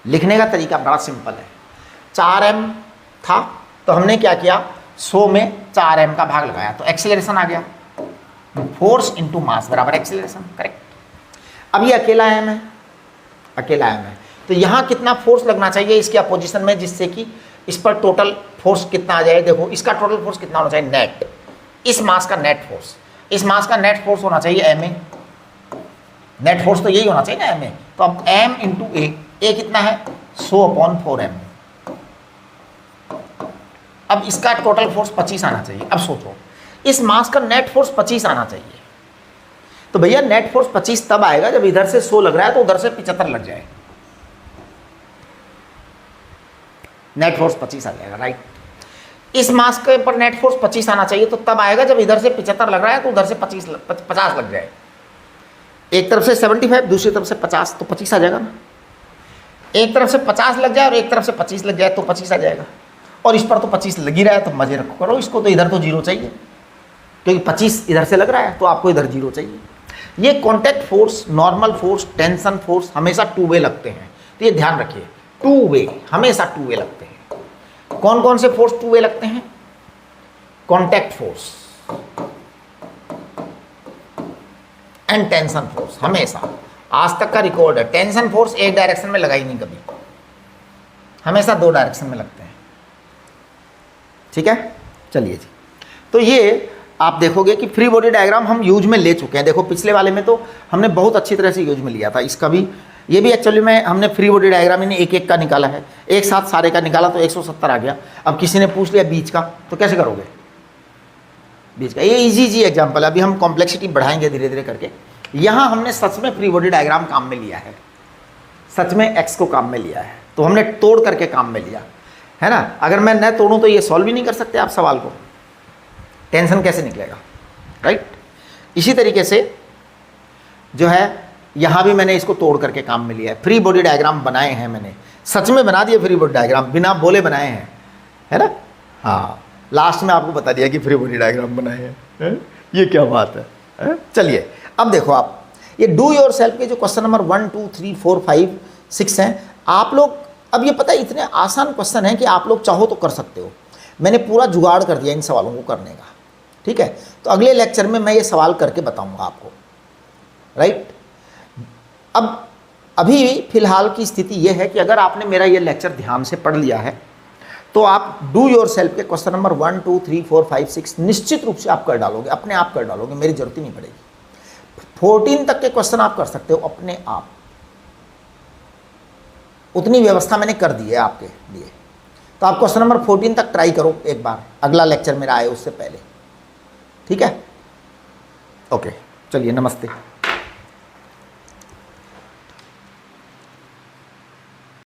लिखने का तरीका बड़ा सिंपल है। 4m था तो हमने क्या किया, 100 में 4m का भाग लगाया तो एक्सेलरेशन आ गया। फोर्स इंटू मास बराबर एक्सेलरेशन, करेक्ट। अब ये अकेला m है, अकेला m है, तो यहाँ कितना फोर्स लगना चाहिए इसके अपोजिशन में, जिससे कि इस पर टोटल फोर्स कितना आ जाए। देखो इसका टोटल फोर्स कितना होना चाहिए, नेट, इस मास का नेट फोर्स, इस मास का नेट फोर्स होना चाहिए ma। नेट फोर्स तो यही होना चाहिए ना ma। तो अब m इंटू a कितना है 100/4m। अब इसका टोटल फोर्स 25 आना चाहिए। अब सोचो इस मास का नेट फोर्स 25 आना चाहिए, तो भैया नेट फोर्स 25 तब आएगा जब इधर से 100 लग रहा है तो उधर से 75 लग जाए, नेट फोर्स 25 आ जाएगा, राइट। इस मास के पर नेट फोर्स 25 आना चाहिए, तो तब आएगा जब इधर से 75 लग रहा है तो उधर से 50 लग जाए। एक तरफ से 75 दूसरी तरफ से 50 तो 25 आ जाएगा ना। एक तरफ से 50 लग जाए और एक तरफ से 25 लग जाए तो 25 आ जाएगा। और इस पर तो 25 लग ही रहा है तो मजे रखो करो इसको, तो इधर तो 0 चाहिए क्योंकि 25 इधर से लग रहा है तो आपको इधर 0 चाहिए। ये contact force, normal force, tension force हमेशा 2 वे लगते हैं, तो ये ध्यान रखिए 2 वे, हमेशा 2 वे लगते हैं। कौन कौन से फोर्स 2 वे लगते हैं, contact force and tension force, हमेशा आज तक का रिकॉर्ड है। टेंशन फोर्स एक डायरेक्शन में लगा ही नहीं कभी, हमेशा 2 डायरेक्शन में लगते हैं, ठीक है। चलिए जी, तो ये आप देखोगे कि फ्री बॉडी डायग्राम हम यूज में ले चुके हैं। देखो पिछले वाले में तो हमने बहुत अच्छी तरह से यूज में लिया था, इसका भी, ये भी एक्चुअली में हमने फ्री बॉडी डायग्राम इन्हें एक एक का निकाला है, एक साथ सारे का निकाला तो 170 आ गया। अब किसी ने पूछ लिया बीच का, तो कैसे करोगे बीच का, ये इजी एग्जाम्पल है। अभी हम कॉम्प्लेक्सिटी बढ़ाएंगे धीरे धीरे करके। यहाँ हमने सच में फ्री बॉडी डायग्राम काम में लिया है, सच में एक्स को काम में लिया है, तो हमने तोड़ करके काम में लिया है ना। अगर मैं न तोड़ूं तो ये सॉल्व ही नहीं कर सकते आप सवाल को, टेंशन कैसे निकलेगा, राइट। इसी तरीके से जो है यहाँ भी मैंने इसको तोड़ करके काम में लिया है। फ्री बॉडी डायग्राम बनाए हैं मैंने, सच में बना दिए फ्री बॉडी डायग्राम, बिना बोले बनाए हैं, है ना। हाँ, लास्ट में आपको बता दिया कि फ्री बॉडी डायग्राम बनाए हैं, ये क्या बात है। चलिए अब देखो आप ये डू योर सेल्फ के जो क्वेश्चन नंबर 1 2 3 4 5 6 हैं, आप लोग, अब ये पता है इतने आसान क्वेश्चन हैं कि आप लोग चाहो तो कर सकते हो। मैंने पूरा जुगाड़ कर दिया इन सवालों को करने का, ठीक है। तो अगले लेक्चर में मैं ये सवाल करके बताऊंगा आपको, राइट। अब अभी फिलहाल की स्थिति ये है कि अगर आपने मेरा ये लेक्चर ध्यान से पढ़ लिया है तो आप डू योर सेल्फ के क्वेश्चन नंबर 1 2 3 4 5 6 निश्चित रूप से आप कर डालोगे, अपने आप कर डालोगे, मेरी जरूरत ही नहीं पड़ेगी। 14 तक के क्वेश्चन आप कर सकते हो अपने आप, उतनी व्यवस्था मैंने कर दी है आपके लिए। तो आप क्वेश्चन नंबर 14 तक ट्राई करो एक बार, अगला लेक्चर मेरा आए उससे पहले, ठीक है। ओके, चलिए नमस्ते।